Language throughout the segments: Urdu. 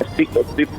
80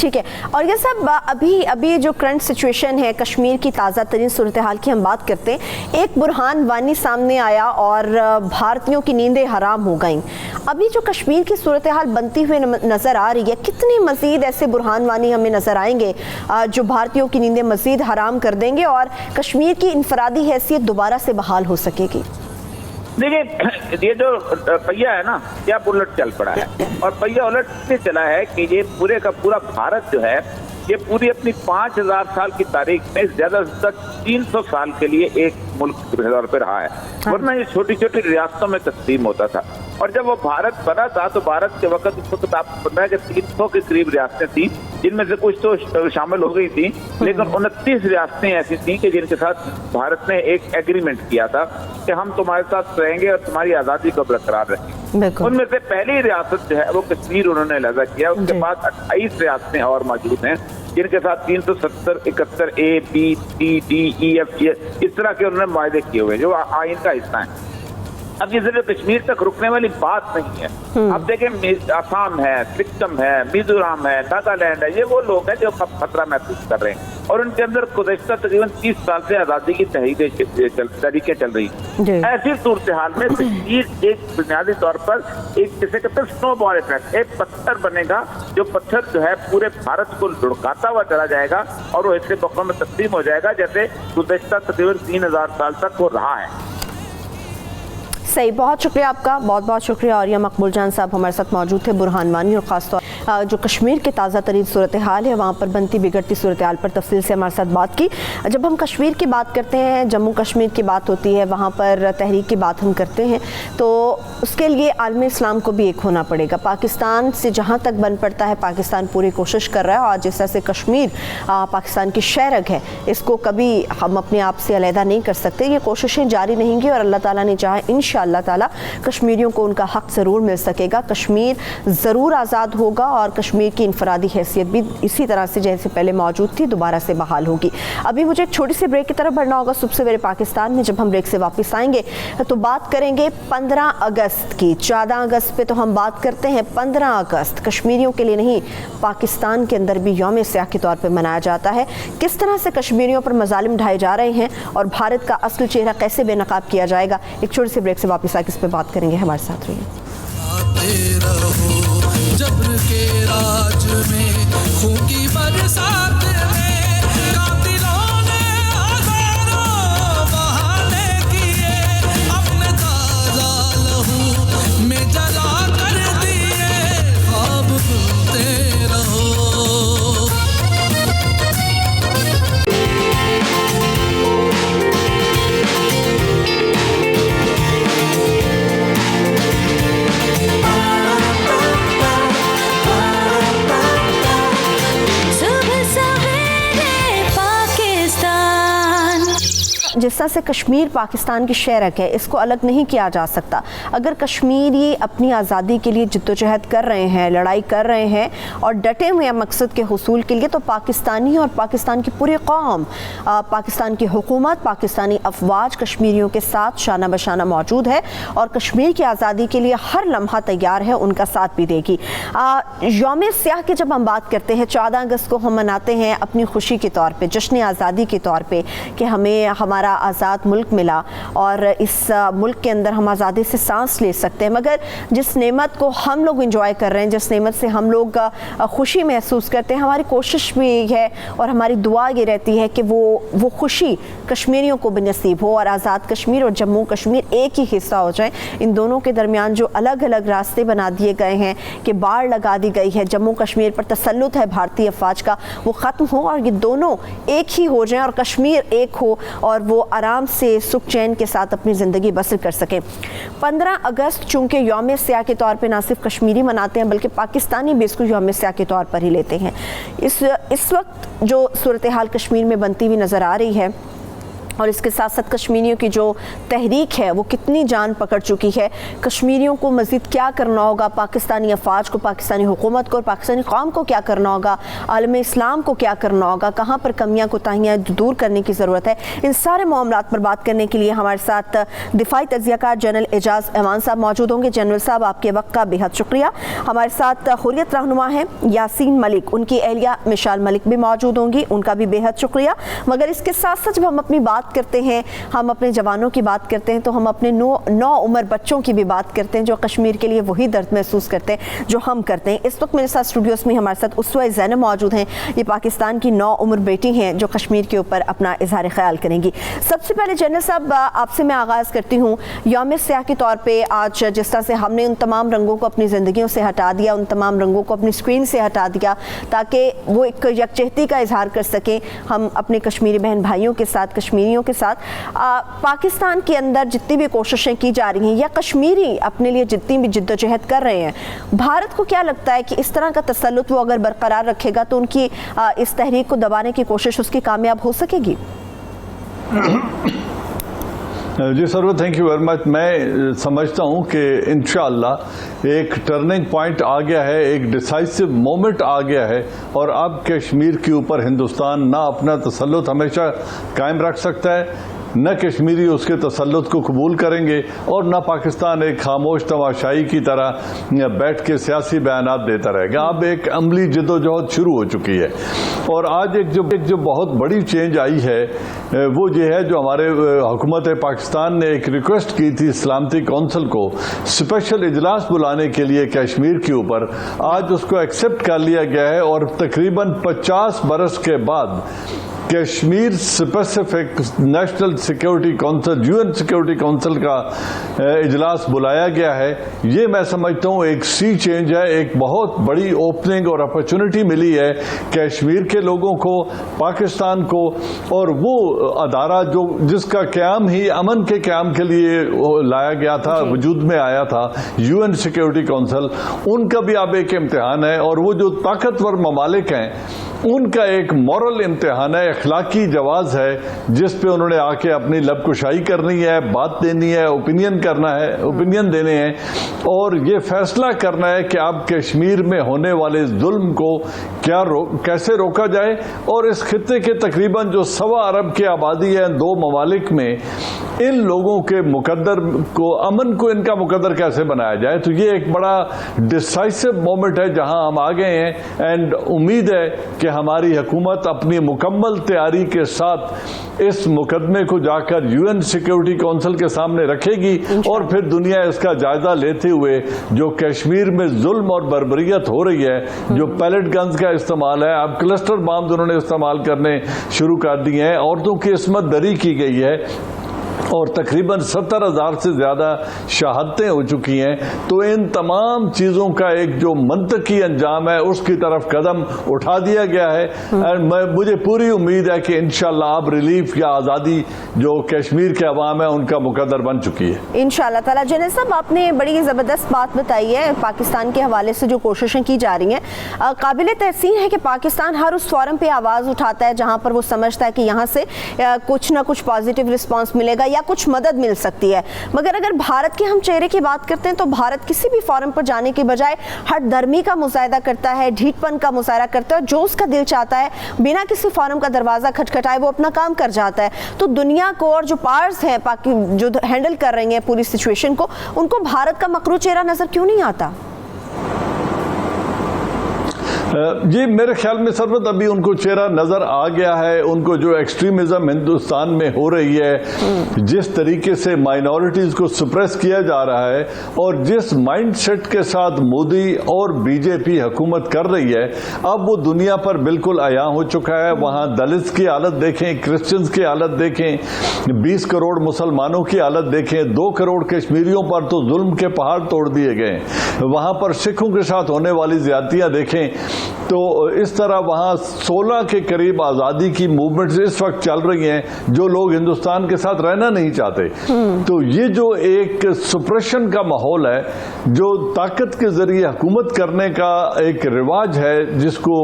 ٹھیک ہے. اور یہ سب ابھی جو کرنٹ سچویشن ہے کشمیر کی تازہ ترین صورتحال کی ہم بات کرتے ہیں. ایک برہان وانی سامنے آیا اور بھارتیوں کی نیندیں حرام ہو گئیں. ابھی جو کشمیر کی صورتحال بنتی ہوئی نظر آ رہی ہے, کتنے مزید ایسے برہان وانی ہمیں نظر آئیں گے جو بھارتیوں کی نیندیں مزید حرام کر دیں گے اور کشمیر کی انفرادی حیثیت دوبارہ سے بحال ہو سکے گی؟ دیکھیں, یہ جو پہیا ہے نا, کیا الٹ چل پڑا ہے, اور پہیا الٹ سے چلا ہے کہ یہ پورے کا پورا بھارت جو ہے یہ پوری اپنی 5000 سال کی تاریخ میں زیادہ سے زیادہ 300 سال کے لیے ایک ملک کے طور پہ رہا ہے, ورنہ یہ چھوٹی چھوٹی ریاستوں میں تقسیم ہوتا تھا. اور جب وہ بھارت بنا تھا تو بھارت کے وقت اس وقت آپ کو پتا ہے کہ 300 کے قریب ریاستیں تھیں, جن میں سے کچھ تو شامل ہو گئی تھیں, لیکن 29 ریاستیں ایسی تھیں کہ جن کے ساتھ بھارت نے ایک ایگریمنٹ کیا تھا کہ ہم تمہارے ساتھ رہیں گے اور تمہاری آزادی کو برقرار رکھیں گے. ان میں سے پہلی ریاست جو ہے وہ کشمیر انہوں نے لحاظہ کیا. اس کے بعد 28 ریاستیں اور موجود ہیں جن کے ساتھ 370 71 A B C D E F اس طرح کے انہوں نے معاہدے کیے ہوئے جو آئین کا حصہ ہیں. اب یہ صرف کشمیر تک رکنے والی بات نہیں ہے. اب دیکھیں, آسام ہے, سکم ہے, میزورام ہے, ناگالینڈ ہے, یہ وہ لوگ ہیں جو خطرہ محسوس کر رہے ہیں اور ان کے اندر گزشتہ تقریباً 30 سال سے آزادی کی تحریکیں چل رہی ہیں. ایسی صورتحال میں کشمیر ایک بنیادی طور پر ایک جسے کہتے ہیں سنو بال افیکٹ, ایک پتھر بنے گا جو پتھر جو ہے پورے بھارت کو لڑکاتا ہوا چلا جائے گا اور وہ حصے بخوں میں تقسیم ہو جائے گا جیسے گزشتہ تقریباً 3000 سال تک وہ رہا ہے. صحیح, بہت شکریہ آپ کا, بہت بہت شکریہ. اور یہ مقبول جان صاحب ہمارے ساتھ موجود تھے, برہان وانی, اور خاص طور جو کشمیر کے تازہ ترین صورتحال ہے وہاں پر بنتی بگڑتی صورتحال پر تفصیل سے ہمارے ساتھ بات کی. جب ہم کشمیر کی بات کرتے ہیں, جموں کشمیر کی بات ہوتی ہے, وہاں پر تحریک کی بات ہم کرتے ہیں, تو اس کے لیے عالم اسلام کو بھی ایک ہونا پڑے گا. پاکستان سے جہاں تک بن پڑتا ہے پاکستان پوری کوشش کر رہا ہے, اور جس طرح سے کشمیر پاکستان کی شہ رگ ہے اس کو کبھی ہم اپنے آپ سے علیحدہ نہیں کر سکتے. یہ کوششیں جاری رہیں گی اور اللہ تعالیٰ نے چاہا انشاءاللہ تعالیٰ کشمیریوں کو ان کا حق ضرور مل سکے گا. کشمیر ضرور آزاد ہوگا اور کشمیر کی انفرادی حیثیت بھی اسی طرح سے جیسے پہلے موجود تھی دوبارہ سے بحال ہوگی. ابھی مجھے ایک چھوٹی سی بریک کی طرف بڑھنا ہوگا صبح سویرے پاکستان میں. جب ہم بریک سے واپس آئیں گے تو بات کریں گے 15 اگست کی. 14 اگست پہ تو ہم بات کرتے ہیں, 15 اگست کشمیریوں کے لیے نہیں پاکستان کے اندر بھی یوم سیاہ کے طور پہ منایا جاتا ہے. کس طرح سے کشمیریوں پر مظالم ڈھائے جا رہے ہیں اور بھارت کا اصل چہرہ کیسے بے نقاب کیا جائے گا, ایک چھوٹی سی بریک سے واپس آ کے اس پہ بات کریں گے. ہمارے ساتھ رہیے. جبر کے راج میں خون کی برسات میں قاتلوں نے ہزاروں بہانے کیے, اپنے تازہ لہو میں جلا کر دیے خواب بنتے رہو. جس طرح سے کشمیر پاکستان کی شہ رگ ہے اس کو الگ نہیں کیا جا سکتا. اگر کشمیری اپنی آزادی کے لیے جدوجہد کر رہے ہیں, لڑائی کر رہے ہیں اور ڈٹے ہوئے ہیں مقصد کے حصول کے لیے, تو پاکستانی اور پاکستان کی پوری قوم, پاکستان کی حکومت, پاکستانی افواج کشمیریوں کے ساتھ شانہ بشانہ موجود ہے اور کشمیر کی آزادی کے لیے ہر لمحہ تیار ہے, ان کا ساتھ بھی دے گی. یوم سیاہ کی جب ہم بات کرتے ہیں 14 اگست کو ہم مناتے ہیں اپنی خوشی کے طور پہ, جشن آزادی کے طور پہ کہ ہمیں ہمارا آزاد ملک ملا اور اس ملک کے اندر ہم آزادی سے سانس لے سکتے ہیں. مگر جس نعمت کو ہم لوگ انجوائے کر رہے ہیں, جس نعمت سے ہم لوگ خوشی محسوس کرتے ہیں, ہماری کوشش بھی ہے اور ہماری دعا یہ رہتی ہے کہ وہ خوشی کشمیریوں کو بھی نصیب ہو اور آزاد کشمیر اور جموں کشمیر ایک ہی حصہ ہو جائیں. ان دونوں کے درمیان جو الگ الگ راستے بنا دیے گئے ہیں کہ باڑ لگا دی گئی ہے, جموں کشمیر پر تسلط ہے بھارتی افواج کا, وہ ختم ہو اور یہ دونوں ایک ہی ہو جائیں اور کشمیر ایک ہو اور وہ آرام سے سکھ چین کے ساتھ اپنی زندگی بسر کر سکیں. 15 اگست چونکہ یوم سیاہ کے طور پہ نہ صرف کشمیری مناتے ہیں بلکہ پاکستانی بھی اس کو یوم سیاہ کے طور پر ہی لیتے ہیں. اس وقت جو صورتحال کشمیر میں بنتی ہوئی نظر آ رہی ہے اور اس کے ساتھ ساتھ کشمیریوں کی جو تحریک ہے وہ کتنی جان پکڑ چکی ہے. کشمیریوں کو مزید کیا کرنا ہوگا, پاکستانی افواج کو, پاکستانی حکومت کو اور پاکستانی قوم کو کیا کرنا ہوگا, عالم اسلام کو کیا کرنا ہوگا, کہاں پر کمیاں کوتاہیاں دور کرنے کی ضرورت ہے. ان سارے معاملات پر بات کرنے کے لیے ہمارے ساتھ دفاعی تجزیہ کار جنرل اعجاز ایوان صاحب موجود ہوں گے. جنرل صاحب, آپ کے وقت کا بے حد شکریہ. ہمارے ساتھ حریت رہنما ہیں یاسین ملک, ان کی اہلیہ مشال ملک بھی موجود ہوں گی, ان کا بھی بے حد شکریہ. مگر اس کے ساتھ ساتھ جب ہم اپنی بات کرتے ہیں, ہم اپنے جوانوں کی بات کرتے ہیں, تو ہم اپنے نو عمر بچوں کی بھی بات کرتے ہیں جو کشمیر کے لیے وہی درد محسوس کرتے ہیں جو ہم کرتے ہیں. اس وقت میرے ساتھ اسٹوڈیوز میں ہمارے ساتھ اسوہ زینب موجود ہیں. یہ پاکستان کی 9 عمر بیٹی ہیں جو کشمیر کے اوپر اپنا اظہار خیال کریں گی. سب سے پہلے جنرل صاحب, آپ سے میں آغاز کرتی ہوں. یوم سیاہ کے طور پہ آج جس طرح سے ہم نے ان تمام رنگوں کو اپنی زندگیوں سے ہٹا دیا, ان تمام رنگوں کو اپنی اسکرین سے ہٹا دیا تاکہ وہ ایک یکجہتی کا اظہار کر سکیں ہم اپنے کشمیری بہن بھائیوں کے ساتھ, کشمیریوں کے ساتھ. پاکستان کے اندر جتنی بھی کوششیں کی جا رہی ہیں یا کشمیری اپنے لیے جتنی بھی جد و جہد کر رہے ہیں, بھارت کو کیا لگتا ہے کہ اس طرح کا تسلط وہ اگر برقرار رکھے گا تو ان کی اس تحریک کو دبانے کی کوشش اس کی کامیاب ہو سکے گی؟ جی سرور, تھینک یو ویری مچ. میں سمجھتا ہوں کہ انشاءاللہ ایک ٹرننگ پوائنٹ آ گیا ہے, ایک ڈیسائسو مومنٹ آ گیا ہے, اور اب کشمیر کے اوپر ہندوستان نہ اپنا تسلط ہمیشہ قائم رکھ سکتا ہے, نہ کشمیری اس کے تسلط کو قبول کریں گے, اور نہ پاکستان ایک خاموش تماشائی کی طرح بیٹھ کے سیاسی بیانات دیتا رہے گا. اب ایک عملی جد و جہد شروع ہو چکی ہے, اور آج ایک جو بہت بڑی چینج آئی ہے وہ یہ ہے جو ہمارے حکومت پاکستان نے ایک ریکویسٹ کی تھی سلامتی کونسل کو اسپیشل اجلاس بلانے کے لیے کشمیر کے اوپر, آج اس کو ایکسیپٹ کر لیا گیا ہے, اور تقریباً 50 برس کے بعد Kashmir specific national security council, UN security council کا اجلاس بلایا گیا ہے. یہ میں سمجھتا ہوں ایک سی چینج ہے, ایک بہت بڑی اوپننگ اور اپرچونٹی ملی ہے کشمیر کے لوگوں کو, پاکستان کو, اور وہ ادارہ جس کا قیام ہی امن کے قیام کے لیے لایا گیا تھا, وجود میں آیا تھا, UN سیکیورٹی کونسل, ان کا بھی اب ایک امتحان ہے, اور وہ جو طاقتور ممالک ہیں ان کا ایک مورل امتحان ہے, اخلاقی جواز ہے, جس پہ انہوں نے آ کے اپنی لب کشائی کرنی ہے, بات دینی ہے, اوپینین دینے ہیں, اور یہ فیصلہ کرنا ہے کہ اب کشمیر میں ہونے والے ظلم کو کیسے روکا جائے, اور اس خطے کے تقریباً جو 1.25 ارب کی آبادی ہے 2 ممالک میں, ان لوگوں کے مقدر کو, امن کو ان کا مقدر کیسے بنایا جائے. تو یہ ایک بڑا ڈیسائسو مومنٹ ہے جہاں ہم آ گئے ہیں, اینڈ امید ہے کہ ہماری حکومت اپنی مکمل تیاری کے ساتھ اس مقدمے کو جا کر UN سیکیورٹی کونسل کے سامنے رکھے گی, اور پھر دنیا اس کا جائزہ لیتے ہوئے جو کشمیر میں ظلم اور بربریت ہو رہی ہے, جو پیلٹ گنز کا استعمال ہے, اب کلسٹر بامز انہوں نے استعمال کرنے شروع کر دیے ہیں, عورتوں کی عصمت دری کی گئی ہے, اور تقریباً 70,000 سے زیادہ شہادتیں ہو چکی ہیں. تو ان تمام چیزوں کا ایک جو منطقی انجام ہے اس کی طرف قدم اٹھا دیا گیا ہے, مجھے پوری امید ہے کہ انشاءاللہ اب ریلیف یا آزادی جو کشمیر کے عوام ہے ان کا مقدر بن چکی ہے انشاءاللہ تعالیٰ. جنرل صاحب, آپ نے بڑی زبردست بات بتائی ہے, پاکستان کے حوالے سے جو کوششیں کی جا رہی ہیں, قابل تحسین ہے کہ پاکستان ہر اس فورم پہ آواز اٹھاتا ہے جہاں پر وہ سمجھتا ہے کہ یہاں سے کچھ نہ کچھ پازیٹیو رسپانس ملے گا یا کچھ مدد مل سکتی ہے. مگر اگر بھارت کے ہم چہرے کی بات کرتے ہیں تو بھارت کسی بھی فورم پر جانے کے بجائے ہٹ درمی کا مظاہرہ کرتا ہے, ڈھیٹ پن کا مظاہرہ کرتا ہے, جو اس کا دل چاہتا ہے بنا کسی فورم کا دروازہ کھٹکھٹائے وہ اپنا کام کر جاتا ہے. تو دنیا کو اور جو پاورز ہیں جو ہینڈل کر رہی ہیں پوری سچویشن کو, ان کو بھارت کا مکرو چہرہ نظر کیوں نہیں آتا؟ جی میرے خیال میں سربت ابھی ان کو چہرہ نظر آ گیا ہے. ان کو جو ایکسٹریمزم ہندوستان میں ہو رہی ہے, جس طریقے سے مائنورٹیز کو سپریس کیا جا رہا ہے, اور جس مائنڈ سیٹ کے ساتھ مودی اور BJP حکومت کر رہی ہے, اب وہ دنیا پر بالکل عیاں ہو چکا ہے. وہاں دلتس کی حالت دیکھیں, کرسچنز کی حالت دیکھیں, 20 کروڑ مسلمانوں کی حالت دیکھیں, 2 کروڑ کشمیریوں پر تو ظلم کے پہاڑ توڑ دیے گئے. وہاں پر سکھوں کے ساتھ ہونے والی زیادتیاں دیکھیں. تو اس طرح وہاں 16 کے قریب آزادی کی موومنٹس اس وقت چل رہی ہیں جو لوگ ہندوستان کے ساتھ رہنا نہیں چاہتے. تو یہ جو ایک سپریشن کا ماحول ہے, جو طاقت کے ذریعے حکومت کرنے کا ایک رواج ہے جس کو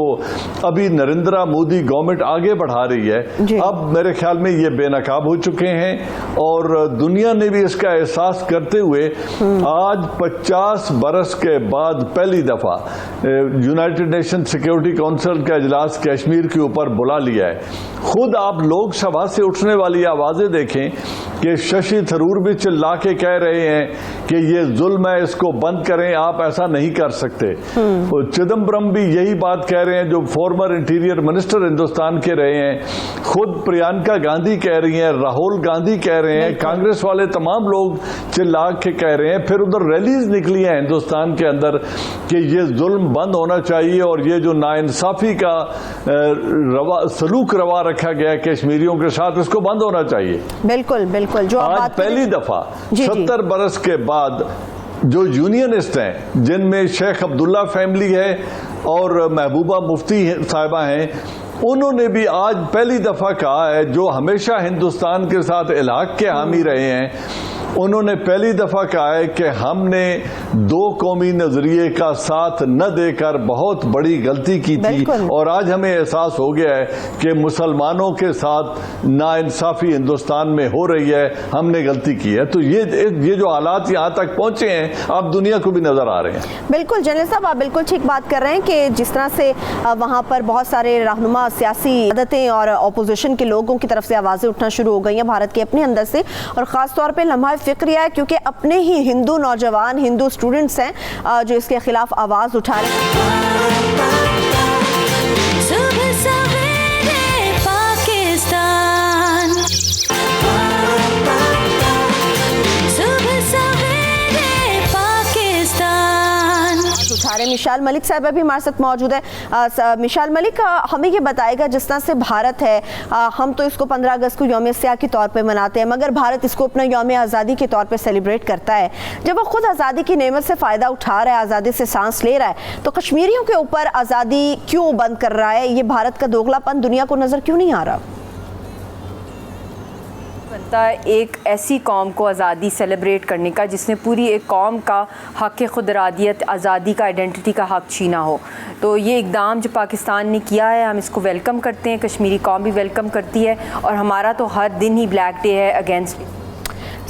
ابھی نریندرا مودی گورنمنٹ آگے بڑھا رہی ہے, اب میرے خیال میں یہ بے نقاب ہو چکے ہیں اور دنیا نے بھی اس کا احساس کرتے ہوئے آج 50 برس کے بعد پہلی دفعہ یونائٹڈ نیشن سیکیورٹی کونسل کا اجلاس کشمیر کے اوپر بلا لیا ہے. خود آپ لوگ سبھا سے اٹھنے والی آوازیں دیکھیں کہ ششی تھرور بھی چلا کے کہہ رہے ہیں کہ یہ ظلم ہے, اس کو بند کریں, آپ ایسا نہیں کر سکتے. چدمبرم بھی یہی بات کہہ رہے ہیں جو فارمر انٹیریئر منسٹر ہندوستان کے رہے ہیں. خود پریانکا گاندھی کہہ رہی ہیں, راہل گاندھی کہہ رہے ہیں, کانگریس والے تمام لوگ چلا کے کہہ رہے ہیں. پھر ادھر ریلیز نکلی ہیں ہندوستان کے اندر کہ یہ ظلم بند ہونا چاہیے اور یہ جو ناانصافی کا سلوک روا رکھا گیا ہے کشمیریوں کے ساتھ, اس کو بند ہونا چاہیے. بالکل بالکل. جو آج پہلی دفعہ 70 برس کے بعد جو یونینسٹ ہیں, جن میں شیخ عبداللہ فیملی ہے اور محبوبہ مفتی صاحبہ ہیں, انہوں نے بھی آج پہلی دفعہ کہا ہے, جو ہمیشہ ہندوستان کے ساتھ الحاق کے حامی رہے ہیں, انہوں نے پہلی دفعہ کہا ہے کہ ہم نے دو قومی نظریے کا ساتھ نہ دے کر بہت بڑی غلطی کی تھی اور آج ہمیں احساس ہو گیا ہے کہ مسلمانوں کے ساتھ ناانصافی ہندوستان میں ہو رہی ہے, ہم نے غلطی کی ہے. تو یہ جو حالات یہاں تک پہنچے ہیں آپ دنیا کو بھی نظر آ رہے ہیں. بالکل جنرل صاحب, آپ بالکل ٹھیک بات کر رہے ہیں کہ جس طرح سے وہاں پر بہت سارے رہنما سیاسی عادتیں اور اپوزیشن کے لوگوں کی طرف سے آوازیں اٹھنا شروع ہو گئی ہیں بھارت کے اپنے اندر سے, اور خاص طور پہ لمحہ فکریہ ہے کیونکہ اپنے ہی ہندو نوجوان ہندو اسٹوڈنٹس ہیں جو اس کے خلاف آواز اٹھا رہے ہیں. مشال ملک صاحبہ بھی ہمارے ساتھ موجود ہے. مشال ملک, ہمیں یہ بتائے گا جس طرح سے بھارت ہے, ہم تو اس کو 15 اگست کو یوم سیاہ کے طور پہ مناتے ہیں, مگر بھارت اس کو اپنا یوم آزادی کے طور پہ سیلیبریٹ کرتا ہے. جب وہ خود آزادی کی نعمت سے فائدہ اٹھا رہا ہے, آزادی سے سانس لے رہا ہے, تو کشمیریوں کے اوپر آزادی کیوں بند کر رہا ہے؟ یہ بھارت کا دوگلا پن دنیا کو نظر کیوں نہیں آ رہا؟ ایک ایسی قوم کو آزادی سیلیبریٹ کرنے کا جس نے پوری ایک قوم کا حق خود ارادیت, آزادی کا, آئیڈینٹی کا حق چھینا ہو. تو یہ اقدام جو پاکستان نے کیا ہے ہم اس کو ویلکم کرتے ہیں, کشمیری قوم بھی ویلکم کرتی ہے, اور ہمارا تو ہر دن ہی بلیک ڈے ہے اگینسٹ.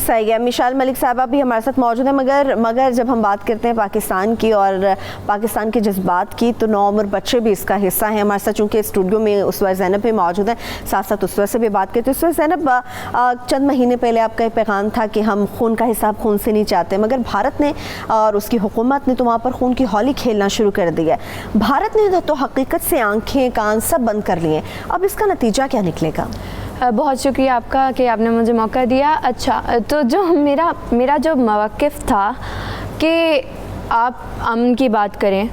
صحیح ہے. مشال ملک صاحبہ بھی ہمارے ساتھ موجود ہیں, مگر جب ہم بات کرتے ہیں پاکستان کی اور پاکستان کے جذبات کی, تو نوعمر بچے بھی اس کا حصہ ہیں. ہمارے ساتھ چونکہ اسٹوڈیو میں اسوہ زینب بھی موجود ہیں, ساتھ ساتھ اسوہ سے بھی بات کرتے ہیں. اسوہ زینب, چند مہینے پہلے آپ کا ایک پیغام تھا کہ ہم خون کا حساب خون سے نہیں چاہتے, مگر بھارت نے اور اس کی حکومت نے تو وہاں پر خون کی ہولی کھیلنا شروع کر دیا ہے. بھارت نے تو حقیقت سے آنکھیں کان سب بند کر لیے ہیں. اب اس کا نتیجہ کیا نکلے گا؟ بہت شکریہ آپ کا کہ آپ نے مجھے موقع دیا. اچھا, تو جو میرا جو موقف تھا کہ آپ امن کی بات کریں,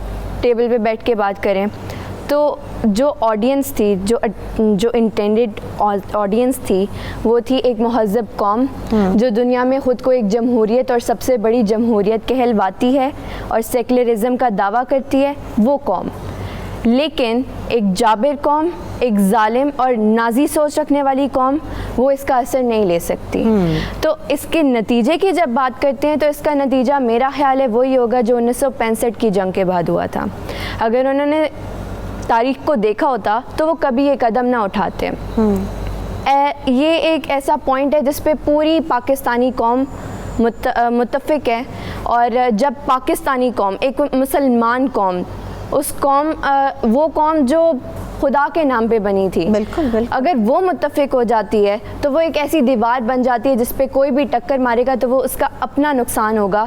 ٹیبل پہ بیٹھ کے بات کریں, تو جو آڈینس تھی, جو انٹینڈڈ آڈینس تھی, وہ تھی ایک مہذب قوم جو دنیا میں خود کو ایک جمہوریت اور سب سے بڑی جمہوریت کہلواتی ہے اور سیکولرزم کا دعویٰ کرتی ہے, وہ قوم. لیکن ایک جابر قوم, ایک ظالم اور نازی سوچ رکھنے والی قوم, وہ اس کا اثر نہیں لے سکتی. تو اس کے نتیجے کی جب بات کرتے ہیں تو اس کا نتیجہ میرا خیال ہے وہی ہوگا جو 1965 کی جنگ کے بعد ہوا تھا. اگر انہوں نے تاریخ کو دیکھا ہوتا تو وہ کبھی یہ قدم نہ اٹھاتے. یہ ایک ایسا پوائنٹ ہے جس پہ پوری پاکستانی قوم متفق ہے, اور جب پاکستانی قوم, ایک مسلمان قوم, اس قوم, وہ قوم جو خدا کے نام پہ بنی تھی, اگر وہ متفق ہو جاتی ہے تو وہ ایک ایسی دیوار بن جاتی ہے جس پہ کوئی بھی ٹکر مارے گا تو وہ اس کا اپنا نقصان ہوگا,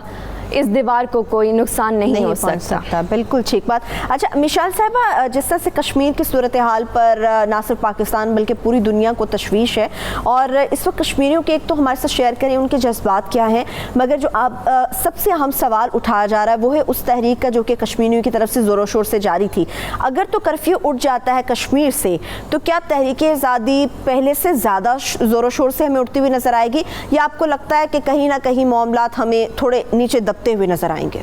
اس دیوار کو کوئی نقصان نہیں ہو سکتا. بالکل ٹھیک بات. اچھا مشال صاحبہ, جس طرح سے کشمیر کی صورتحال پر نہ صرف پاکستان بلکہ پوری دنیا کو تشویش ہے, اور اس وقت کشمیریوں کے, ایک تو ہمارے ساتھ شیئر کریں ان کے جذبات کیا ہیں, مگر جو آپ سب سے اہم سوال اٹھایا جا رہا ہے وہ ہے اس تحریک کا جو کہ کشمیریوں کی طرف سے زور و شور سے جاری تھی. اگر تو کرفیو اٹھ جاتا ہے کشمیر سے, تو کیا تحریک آزادی پہلے سے زیادہ زور و شور سے ہمیں اٹھتی ہوئی نظر آئے گی, یا آپ کو لگتا ہے کہ کہیں نہ کہیں معاملات ہمیں تھوڑے نیچے دبتے ہوئے نظر آئیں گے؟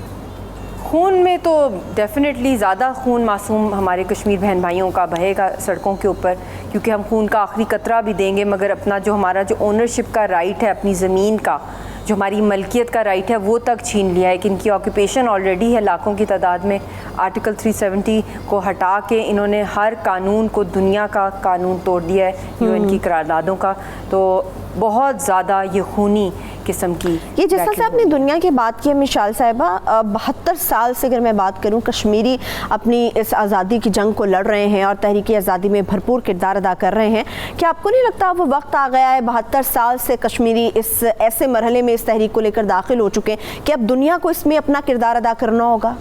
خون میں تو ڈیفینیٹلی زیادہ خون معصوم ہمارے کشمیر بہن بھائیوں کا بہے گا سڑکوں کے اوپر، کیونکہ ہم خون کا آخری قطرہ بھی دیں گے مگر اپنا جو ہمارا جو اونرشپ کا رائٹ ہے اپنی زمین کا، جو ہماری ملکیت کا رائٹ ہے وہ تک چھین لیا ہے کہ ان کی آکوپیشن آلریڈی ہے لاکھوں کی تعداد میں۔ آرٹیکل 370 کو ہٹا کے انہوں نے ہر قانون کو، دنیا کا قانون توڑ دیا ہے، UN کی قراردادوں کا، تو بہت زیادہ یہ خونی قسم کی۔ یہ جس طرح سے آپ نے دنیا کی بات کی ہے مشال صاحبہ، 72 سال سے اگر میں بات کروں کشمیری اپنی اس آزادی کی جنگ کو لڑ رہے ہیں اور تحریک آزادی میں بھرپور کردار ادا کر رہے ہیں، کیا آپ کو نہیں لگتا وہ وقت آ گیا ہے 72 سال سے کشمیری اس ایسے مرحلے میں اس تحریک کو لے کر داخل ہو چکے ہیں کہ اب دنیا کو اس میں اپنا کردار ادا کرنا ہوگا؟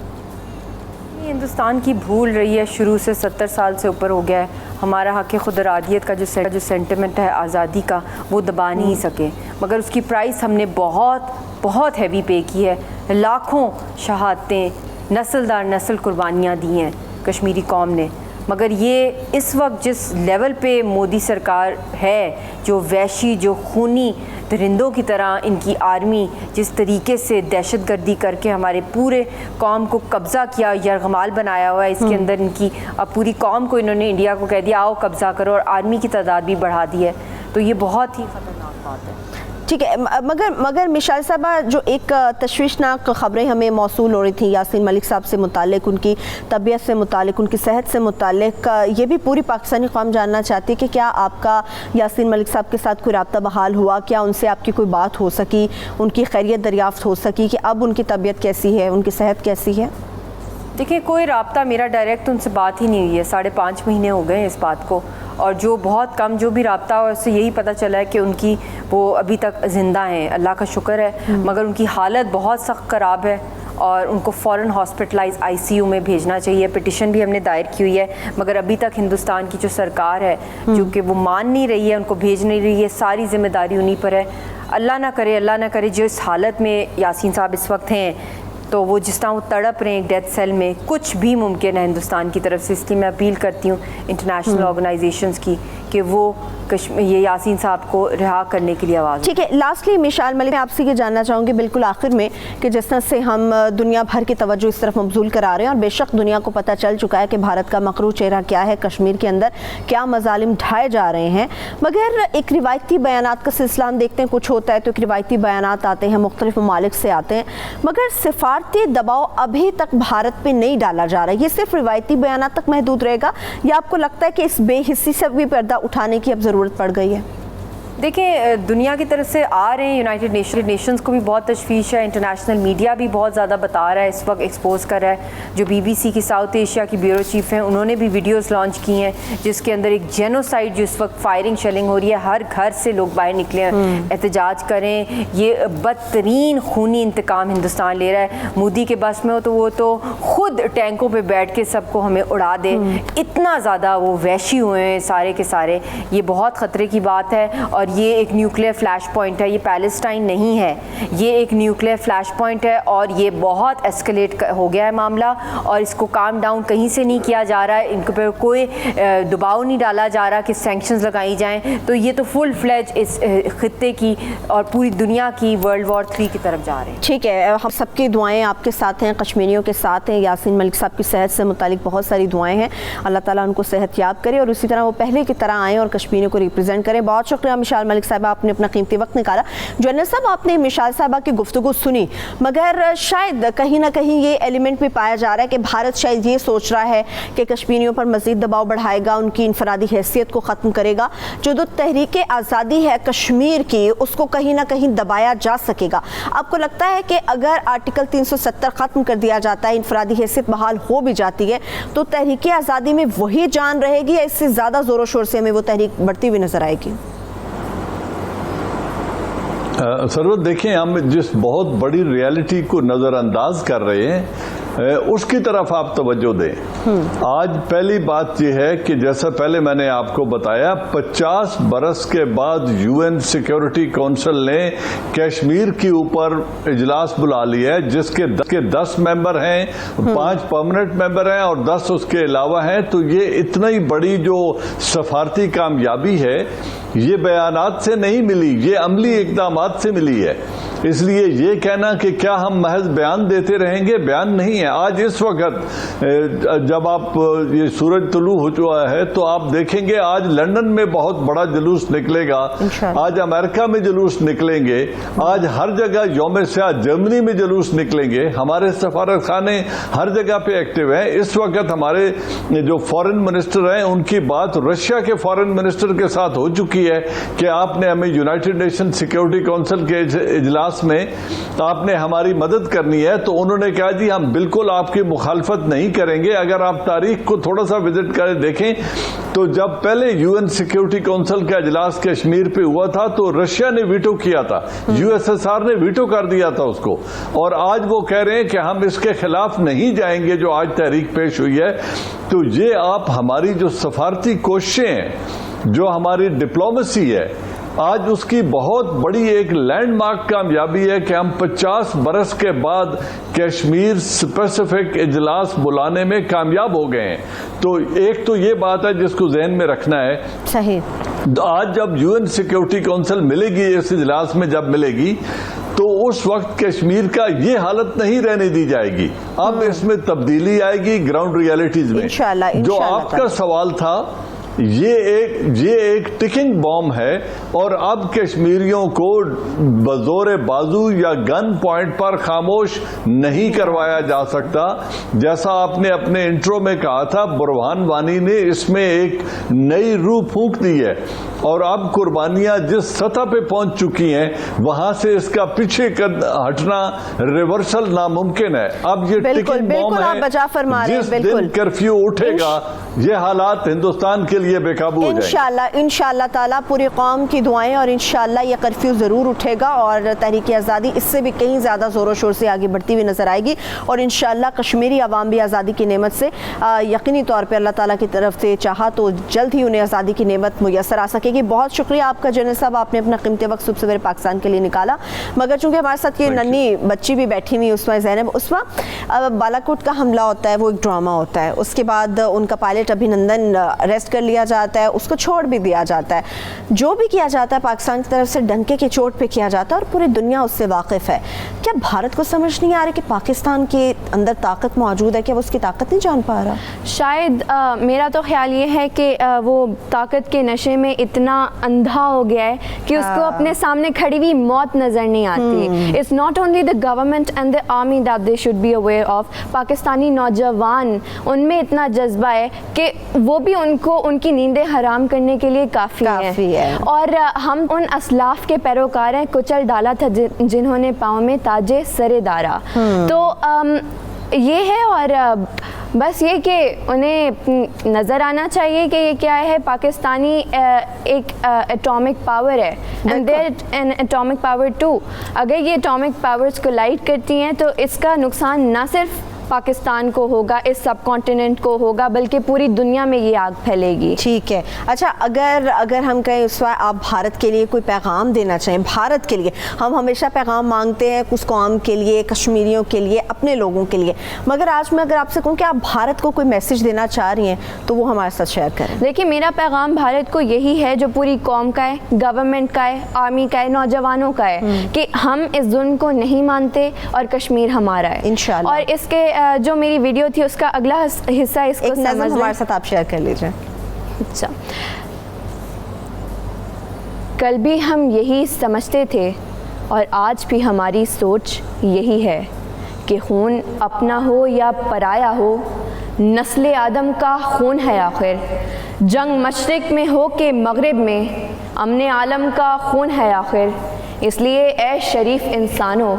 ہندوستان کی بھول رہی ہے، شروع سے 70 سال سے اوپر ہو گیا ہے، ہمارا حق خود ارادیت کا جو سینٹیمنٹ ہے آزادی کا وہ دبا نہیں سکے، مگر اس کی پرائس ہم نے بہت بہت ہیوی پے کی ہے، لاکھوں شہادتیں، نسل در نسل قربانیاں دی ہیں کشمیری قوم نے، مگر یہ اس وقت جس لیول پہ مودی سرکار ہے، جو وحشی، جو خونی درندوں کی طرح ان کی آرمی جس طریقے سے دہشت گردی کر کے ہمارے پورے قوم کو قبضہ کیا، یرغمال بنایا ہوا ہے، اس کے اندر ان کی اب پوری قوم کو انہوں نے انڈیا کو کہہ دیا آؤ قبضہ کرو، اور آرمی کی تعداد بھی بڑھا دی ہے، تو یہ بہت ہی خطرناک بات ہے۔ ٹھیک ہے، مگر مشال صاحبہ جو ایک تشویشناک خبریں ہمیں موصول ہو رہی تھیں یاسین ملک صاحب سے متعلق، ان کی طبیعت سے متعلق، ان کی صحت سے متعلق، یہ بھی پوری پاکستانی قوم جاننا چاہتی ہے کہ کیا آپ کا یاسین ملک صاحب کے ساتھ کوئی رابطہ بحال ہوا، کیا ان سے آپ کی کوئی بات ہو سکی، ان کی خیریت دریافت ہو سکی کہ اب ان کی طبیعت کیسی ہے، ان کی صحت کیسی ہے؟ دیکھیں کوئی رابطہ میرا ڈائریکٹ ان سے بات ہی نہیں ہوئی ہے، 5.5 مہینے ہو گئے ہیں اس بات کو، اور جو بہت کم جو بھی رابطہ ہوا اس سے یہی پتہ چلا ہے کہ ان کی وہ ابھی تک زندہ ہیں، اللہ کا شکر ہے، مگر ان کی حالت بہت سخت خراب ہے اور ان کو فوراً ہاسپٹلائز ICU میں بھیجنا چاہیے۔ پٹیشن بھی ہم نے دائر کی ہوئی ہے، مگر ابھی تک ہندوستان کی جو سرکار ہے جو کہ وہ مان نہیں رہی ہے، ان کو بھیج نہیں رہی ہے، ساری ذمہ داری انہی پر ہے۔ اللہ نہ کرے جو اس حالت میں یاسین صاحب اس وقت ہیں تو وہ جس طرح وہ تڑپ رہے ہیں ایک ڈیتھ سیل میں، کچھ بھی ممکن ہے ہندوستان کی طرف سے، اس لیے میں اپیل کرتی ہوں انٹرنیشنل آرگنائزیشنز کی کہ وہ یہ یاسین صاحب کو رہا کرنے کے لیے آواز۔ ٹھیک ہے، لاسٹلی مشال ملک میں آپ سے یہ جاننا چاہوں گی بالکل آخر میں کہ جس طرح سے ہم دنیا بھر کی توجہ اس طرف مبذول کرا رہے ہیں اور بے شک دنیا کو پتہ چل چکا ہے کہ بھارت کا مکروہ چہرہ کیا ہے، کشمیر کے اندر کیا مظالم ڈھائے جا رہے ہیں، مگر ایک روایتی بیانات کا سلسلہ ہم دیکھتے ہیں، کچھ ہوتا ہے تو ایک روایتی بیانات آتے ہیں، مختلف ممالک سے آتے ہیں، مگر سفارتی دباؤ ابھی تک بھارت پہ نہیں ڈالا جا رہا ہے، یہ صرف روایتی بیانات تک محدود رہے گا یا آپ کو لگتا ہے کہ اس بے حسی سے بھی پردہ اٹھانے کی اب ضرورت پڑ گئی ہے؟ دیکھیں دنیا کی طرف سے آ رہے ہیں، یونائٹڈ نیشنز کو بھی بہت تشویش ہے، انٹرنیشنل میڈیا بھی بہت زیادہ بتا رہا ہے اس وقت، ایکسپوز کر رہا ہے، جو BBC کی ساؤتھ ایشیا کی بیورو چیف ہیں انہوں نے بھی ویڈیوز لانچ کی ہیں جس کے اندر ایک جینوسائیڈ جو اس وقت فائرنگ شیلنگ ہو رہی ہے، ہر گھر سے لوگ باہر نکلے ہیں، احتجاج کریں، یہ بدترین خونی انتقام ہندوستان لے رہا ہے، مودی کے بس میں ہو تو وہ تو خود ٹینکوں پہ بیٹھ کے سب کو ہمیں اڑا دے، اتنا زیادہ وہ وحشی ہوئے ہیں سارے کے سارے، یہ بہت خطرے کی بات ہے، اور یہ ایک نیوکلیئر فلیش پوائنٹ ہے، یہ پیلسٹائن نہیں ہے، یہ ایک نیوکلیئر فلیش پوائنٹ ہے، اور یہ بہت ایسکلیٹ ہو گیا ہے معاملہ، اور اس کو کام ڈاؤن کہیں سے نہیں کیا جا رہا ہے، ان کے پر کوئی دباؤ نہیں ڈالا جا رہا کہ سینکشنز لگائی جائیں، تو یہ تو فل فلیج اس خطے کی اور پوری دنیا کی World War 3 کی طرف جا رہے ہیں۔ ٹھیک ہے، ہم سب کی دعائیں آپ کے ساتھ ہیں، کشمیریوں کے ساتھ ہیں، یاسین ملک صاحب کی صحت سے متعلق بہت ساری دعائیں ہیں، اللہ تعالیٰ ان کو صحت یاب کرے اور اسی طرح وہ پہلے کی طرح آئیں اور کشمیریوں کو ریپرزینٹ کریں۔ بہت شکریہ مشال ملک صاحبہ، آپ نے اپنا قیمتی وقت نکالا۔ جنرل صاحب، آپ نے مشال صاحبہ کی گفتگو سنی، مگر شاید کہیں نہ کہیں یہ ایلیمنٹ بھی پایا جا رہا ہے کہ بھارت شاید یہ سوچ رہا ہے کہ کشمیریوں پر مزید دباؤ بڑھائے گا، ان کی انفرادی حیثیت کو ختم کرے گا، جو تحریک آزادی ہے کشمیر کی اس کو کہیں نہ کہیں دبایا جا سکے گا۔ آپ کو لگتا ہے کہ اگر آرٹیکل 370 ختم کر دیا جاتا ہے، انفرادی حیثیت بحال ہو بھی جاتی ہے، تو تحریک آزادی میں وہی جان رہے گی یا اس سے زیادہ زور و شور سے ہمیں وہ تحریک بڑھتی ہوئی نظر آئے گی؟ سرور دیکھیں، ہم جس بہت بڑی ریالٹی کو نظر انداز کر رہے ہیں اس کی طرف آپ توجہ دیں۔ آج پہلی بات یہ ہے کہ جیسا پہلے میں نے آپ کو بتایا، 50 برس کے بعد UN سیکیورٹی کونسل نے کشمیر کے اوپر اجلاس بلا لیا ہے، جس کے 10 ممبر ہیں، 5 پرماننٹ ممبر ہیں اور 10 اس کے علاوہ ہیں، تو یہ اتنا ہی بڑی جو سفارتی کامیابی ہے، یہ بیانات سے نہیں ملی، یہ عملی اقدامات سے ملی ہے۔ اس لیے یہ کہنا کہ کیا ہم محض بیان دیتے رہیں گے، بیان نہیں ہے. آج اس وقت جب آپ یہ سورج طلوع ہو چکا ہے تو آپ دیکھیں گے آج لندن میں بہت بڑا جلوس نکلے گا، آج امریکہ میں جلوس نکلیں گے، آج ہر جگہ یوم سیاہ جرمنی میں جلوس نکلیں گے. ہمارے سفارت خانے ہر جگہ پہ ایکٹیو ہیں. اس وقت ہمارے جو فارن منسٹر ہیں ان کی بات رشیا کے فارن منسٹر کے ساتھ ہو چکی ہے کہ آپ نے ہمیں یونائٹڈ نیشن سیکیورٹی کونسل کے اجلاس میں آپ نے ہماری مدد کرنی ہے. تو انہوں نے کہا جی ہم بالکل آپ کی مخالفت نہیں کریں گے. اگر آپ تاریخ کو تھوڑا سا وزٹ کریں دیکھیں تو جب پہلے یو این سیکیورٹی کونسل کا اجلاس کشمیر پہ ہوا تھا تو رشیا نے ویٹو کیا تھا، یو ایس ایس آر نے ویٹو کر دیا تھا اس کو، اور آج وہ کہہ رہے ہیں کہ ہم اس کے خلاف نہیں جائیں گے جو آج تحریک پیش ہوئی ہے. تو یہ آپ ہماری جو سفارتی کوششیں ہیں، جو ہماری ڈپلومیسی ہے، آج اس کی بہت بڑی ایک لینڈ مارک کامیابی ہے کہ ہم 50 برس کے بعد کشمیر اسپیسیفک اجلاس بلانے میں کامیاب ہو گئے ہیں. تو ایک تو یہ بات ہے جس کو ذہن میں رکھنا ہے. صحیح. آج جب یو این سیکیورٹی کونسل ملے گی، اس اجلاس میں جب ملے گی تو اس وقت کشمیر کا یہ حالت نہیں رہنے دی جائے گی. اب اس میں تبدیلی آئے گی گراؤنڈ ریالٹیز میں. جو آپ کا سوال تھا یہ ایک ٹکنگ بام ہے، اور اب کشمیریوں کو بزور بازو یا گن پوائنٹ پر خاموش نہیں کروایا جا سکتا. جیسا آپ نے اپنے انٹرو میں کہا تھا، برہان وانی نے اس میں ایک نئی روح پھونک دی ہے، اور اب قربانیاں جس سطح پہ پہنچ چکی ہیں وہاں سے اس کا پیچھے ہٹنا ریورسل ناممکن ہے. اب یہ ٹکنگ بام ہے، جس دن کرفیو اٹھے گا یہ حالات ہندوستان کے لیے بے قابو ہو جائیں گے. انشاءاللہ تعالیٰ پوری قوم کی دعائیں، اور انشاءاللہ یہ کرفیو ضرور اٹھے گا اور تحریک آزادی اس سے بھی کہیں زیادہ زور و شور سے آگے بڑھتی ہوئی نظر آئے گی. اور انشاءاللہ کشمیری عوام بھی آزادی کی نعمت سے یقینی طور پہ اللہ تعالیٰ کی طرف سے چاہا تو جلد ہی انہیں آزادی کی نعمت میسر آ سکے گی. بہت شکریہ آپ کا جنرل صاحب، آپ نے اپنا قیمتی وقت صبح سویرے پاکستان کے لیے نکالا. مگر چونکہ ہمارے ساتھ یہ ننھی بچی بھی بیٹھی ہوئی عثمہ زینب، عثمہ بالاکوٹ کا حملہ ہوتا ہے وہ ایک ڈرامہ ہوتا ہے، اس کے بعد ان کا پائلٹ ابھینندن اریسٹ کر لیا جاتا ہے، اس کو چھوڑ بھی دیا جاتا ہے. جو بھی کیا جاتا ہے پاکستان کی طرف سے ڈنکے کی چوٹ پہ کیا جاتا ہے اور پوری دنیا اس سے واقف ہے. کیا بھارت کو سمجھ نہیں آ رہا کہ پاکستان کے اندر طاقت موجود ہے، کہ وہ اس کی طاقت نہیں جان پا رہا؟ شاید میرا تو خیال یہ ہے کہ وہ طاقت کے نشے میں اتنا اندھا ہو گیا ہے کہ اس کو اپنے سامنے کھڑی ہوئی موت نظر نہیں آتی. It's not only the government and the army that they should be aware of. Pakistani نوجوان ان میں اتنا جذبہ ہے کہ وہ بھی ان کو ان کی نیندیں حرام کرنے کے لیے کافی ہے. اور ہم ان اسلاف کے پیروکار ہیں، کچل ڈالا تھا جنہوں نے پاؤں میں تاجے سرے دارا. تو یہ ہے، اور بس یہ کہ انہیں نظر آنا چاہیے کہ یہ کیا ہے. پاکستانی ایک اٹامک پاور ہے، and there an atomic power too. اگر یہ اٹامک پاورز کو لائٹ کرتی ہیں تو اس کا نقصان نہ صرف پاکستان کو ہوگا، اس سب کانٹیننٹ کو ہوگا، بلکہ پوری دنیا میں یہ آگ پھیلے گی. ٹھیک ہے. اچھا، اگر ہم کہیں اس وقت آپ بھارت کے لیے کوئی پیغام دینا چاہیں، بھارت کے لیے ہم ہمیشہ پیغام مانگتے ہیں اس قوم کے لیے، کشمیریوں کے لیے، اپنے لوگوں کے لیے، مگر آج میں اگر آپ سے کہوں کہ آپ بھارت کو کوئی میسج دینا چاہ رہی ہیں تو وہ ہمارے ساتھ شیئر کریں. دیکھیے، میرا پیغام بھارت کو یہی ہے جو پوری قوم کا ہے، گورنمنٹ کا ہے، آرمی کا ہے، نوجوانوں کا ہے، کہ ہم اس ظلم کو نہیں مانتے اور کشمیر ہمارا ہے انشاءاللہ. اور اس کے جو میری ویڈیو تھی اس کا اگلا حصہ اس کو ہمارے ساتھ آپ شیئر کر لیجئے. اچھا، کل بھی ہم یہی سمجھتے تھے اور آج بھی ہماری سوچ یہی ہے کہ خون اپنا ہو یا پرایا ہو، نسل آدم کا خون ہے آخر. جنگ مشرق میں ہو کہ مغرب میں، امن عالم کا خون ہے آخر. اس لیے اے شریف انسانوں،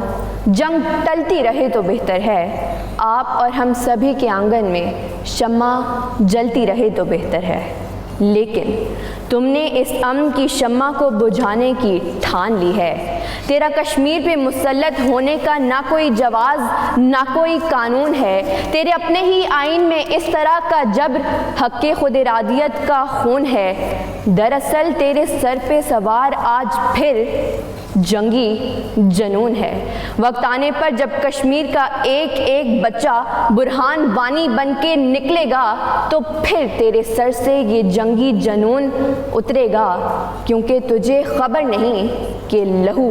جنگ ٹلتی رہے تو بہتر ہے. آپ اور ہم سبھی کے آنگن میں شمع جلتی رہے تو بہتر ہے. لیکن تم نے اس امن کی شمع کو بجھانے کی ٹھان لی ہے. تیرا کشمیر پہ مسلط ہونے کا نہ کوئی جواز نہ کوئی قانون ہے. تیرے اپنے ہی آئین میں اس طرح کا جبر حق خود ارادیت کا خون ہے. دراصل تیرے سر پہ سوار آج پھر جنگی جنون ہے. وقت آنے پر جب کشمیر کا ایک ایک بچہ برہان وانی بن کے نکلے گا تو پھر تیرے سر سے یہ جنگی جنون اترے گا، کیونکہ تجھے خبر نہیں کہ لہو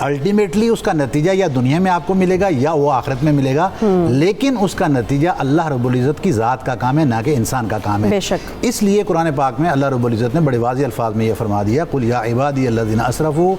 الٹیمیٹلی اس کا نتیجہ یا دنیا میں آپ کو ملے گا یا وہ آخرت میں ملے گا، لیکن اس کا نتیجہ اللہ رب العزت کی ذات کا کام ہے، نہ کہ انسان کا کام ہے۔ بے شک۔ اس لیے قرآن پاک میں اللہ رب العزت نے بڑے واضح الفاظ میں یہ فرما دیا، قل یا عبادی الذین اسرفوا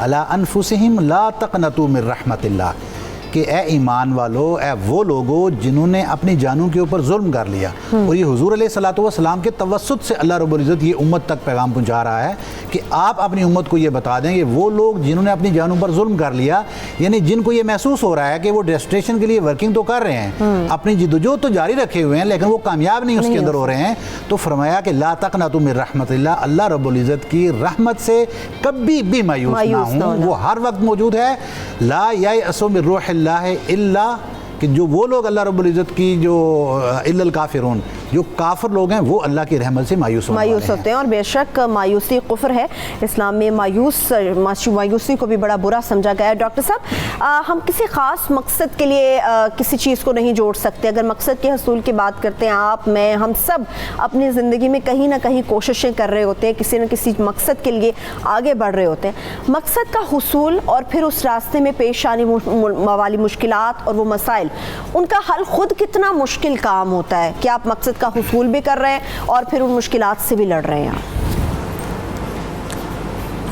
علی انفسہم لا تقنطوا من رحمت اللہ، کہ اے ایمان والو، اے وہ لوگو جنہوں نے اپنی جانوں کے اوپر ظلم کر لیا۔ اور یہ حضور علیہ الصلوۃ والسلام کے توسط سے اللہ رب العزت یہ امت تک پیغام پہنچا رہا ہے کہ آپ اپنی امت کو یہ بتا دیں کہ وہ لوگ جنہوں نے اپنی جانوں پر ظلم کر لیا، یعنی جن کو یہ محسوس ہو رہا ہے کہ وہ ڈیسٹینیشن کے لیے ورکنگ تو کر رہے ہیں، اپنی جدوجہد تو جاری رکھے ہوئے ہیں، لیکن وہ کامیاب نہیں اس کے اندر ہو رہے ہیں، تو فرمایا کہ لا تقنطوا من رحمت اللہ، اللہ رب العزت کی رحمت سے کبھی بھی مایوس نہ ہوں، وہ ہر وقت موجود ہے۔ لا ییأس من روح اللہ الا، کہ جو وہ لوگ اللہ رب العزت کی جو الا الکافرون، جو کافر لوگ ہیں وہ اللہ کی رحمت سے مایوس ہوتے ہیں، اور بے شک مایوسی کفر ہے۔ اسلام میں مایوسی کو بھی بڑا برا سمجھا گیا ہے۔ ڈاکٹر صاحب، ہم کسی خاص مقصد کے لیے کسی چیز کو نہیں جوڑ سکتے۔ اگر مقصد کے حصول کی بات کرتے ہیں آپ، میں، ہم سب اپنی زندگی میں کہیں نہ کہیں کوششیں کر رہے ہوتے ہیں، کسی نہ کسی مقصد کے لیے آگے بڑھ رہے ہوتے ہیں۔ مقصد کا حصول اور پھر اس راستے میں پیش آنے والی مشکلات اور وہ مسائل، ان کا حل خود کتنا مشکل کام ہوتا ہے کہ آپ مقصد کا حصول بھی کر رہے ہیں اور پھر ان مشکلات سے بھی لڑ رہے ہیں۔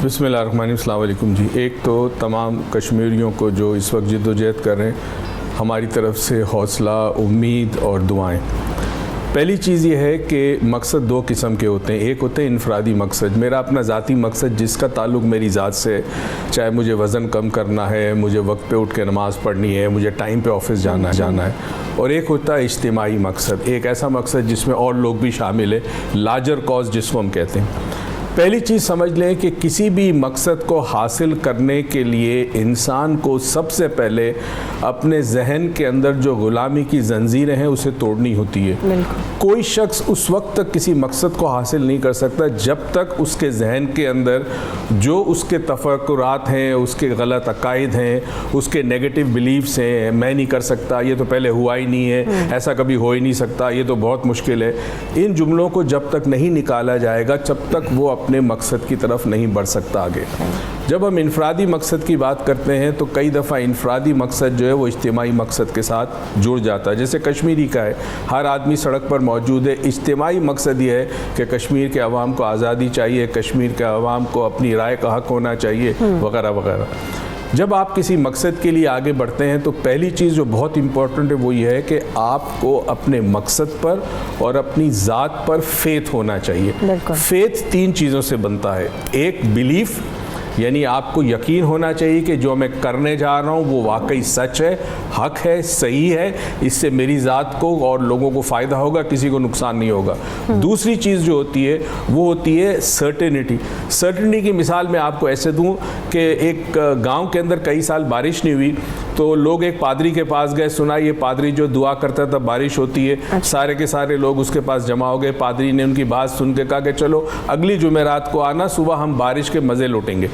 بسم اللہ الرحمن الرحیم، السلام علیکم جی۔ ایک تو تمام کشمیریوں کو جو اس وقت جد و جہد کر رہے ہیں، ہماری طرف سے حوصلہ، امید اور دعائیں۔ پہلی چیز یہ ہے کہ مقصد دو قسم کے ہوتے ہیں، ایک ہوتے ہیں انفرادی مقصد، میرا اپنا ذاتی مقصد جس کا تعلق میری ذات سے ہے، چاہے مجھے وزن کم کرنا ہے، مجھے وقت پہ اٹھ کے نماز پڑھنی ہے، مجھے ٹائم پہ آفس جانا ہے، اور ایک ہوتا ہے اجتماعی مقصد، ایک ایسا مقصد جس میں اور لوگ بھی شامل ہیں، لارجر کاز جس کو ہم کہتے ہیں۔ پہلی چیز سمجھ لیں کہ کسی بھی مقصد کو حاصل کرنے کے لیے انسان کو سب سے پہلے اپنے ذہن کے اندر جو غلامی کی زنجیریں ہیں اسے توڑنی ہوتی ہے۔ کوئی شخص اس وقت تک کسی مقصد کو حاصل نہیں کر سکتا جب تک اس کے ذہن کے اندر جو اس کے تفکرات ہیں، اس کے غلط عقائد ہیں، اس کے نیگیٹو بلیفز ہیں، میں نہیں کر سکتا، یہ تو پہلے ہوا ہی نہیں ہے، ایسا کبھی ہو ہی نہیں سکتا، یہ تو بہت مشکل ہے، ان جملوں کو جب تک نہیں نکالا جائے گا جب تک وہ اپنے مقصد کی طرف نہیں بڑھ سکتا آگے۔ جب ہم انفرادی مقصد کی بات کرتے ہیں تو کئی دفعہ انفرادی مقصد جو ہے وہ اجتماعی مقصد کے ساتھ جڑ جاتا ہے، جیسے کشمیری کا ہے، ہر آدمی سڑک پر موجود ہے، اجتماعی مقصد یہ ہے کہ کشمیر کے عوام کو آزادی چاہیے، کشمیر کے عوام کو اپنی رائے کا حق ہونا چاہیے، وغیرہ وغیرہ۔ جب آپ کسی مقصد کے لیے آگے بڑھتے ہیں تو پہلی چیز جو بہت امپورٹنٹ ہے وہ یہ ہے کہ آپ کو اپنے مقصد پر اور اپنی ذات پر فیتھ ہونا چاہیے۔ فیتھ تین چیزوں سے بنتا ہے، ایک بلیف، یعنی آپ کو یقین ہونا چاہیے کہ جو میں کرنے جا رہا ہوں وہ واقعی سچ ہے، حق ہے، صحیح ہے، اس سے میری ذات کو اور لوگوں کو فائدہ ہوگا، کسی کو نقصان نہیں ہوگا۔ دوسری چیز جو ہوتی ہے وہ ہوتی ہے سرٹینٹی۔ سرٹینٹی کی مثال میں آپ کو ایسے دوں کہ ایک گاؤں کے اندر کئی سال بارش نہیں ہوئی تو لوگ ایک پادری کے پاس گئے، سنا یہ پادری جو دعا کرتا تھا بارش ہوتی ہے، سارے کے سارے لوگ اس کے پاس جمع ہو گئے۔ پادری نے ان کی بات سن کے کہا کہ چلو اگلی جمعرات کو آنا، صبح ہم بارش کے مزے لوٹیں گے۔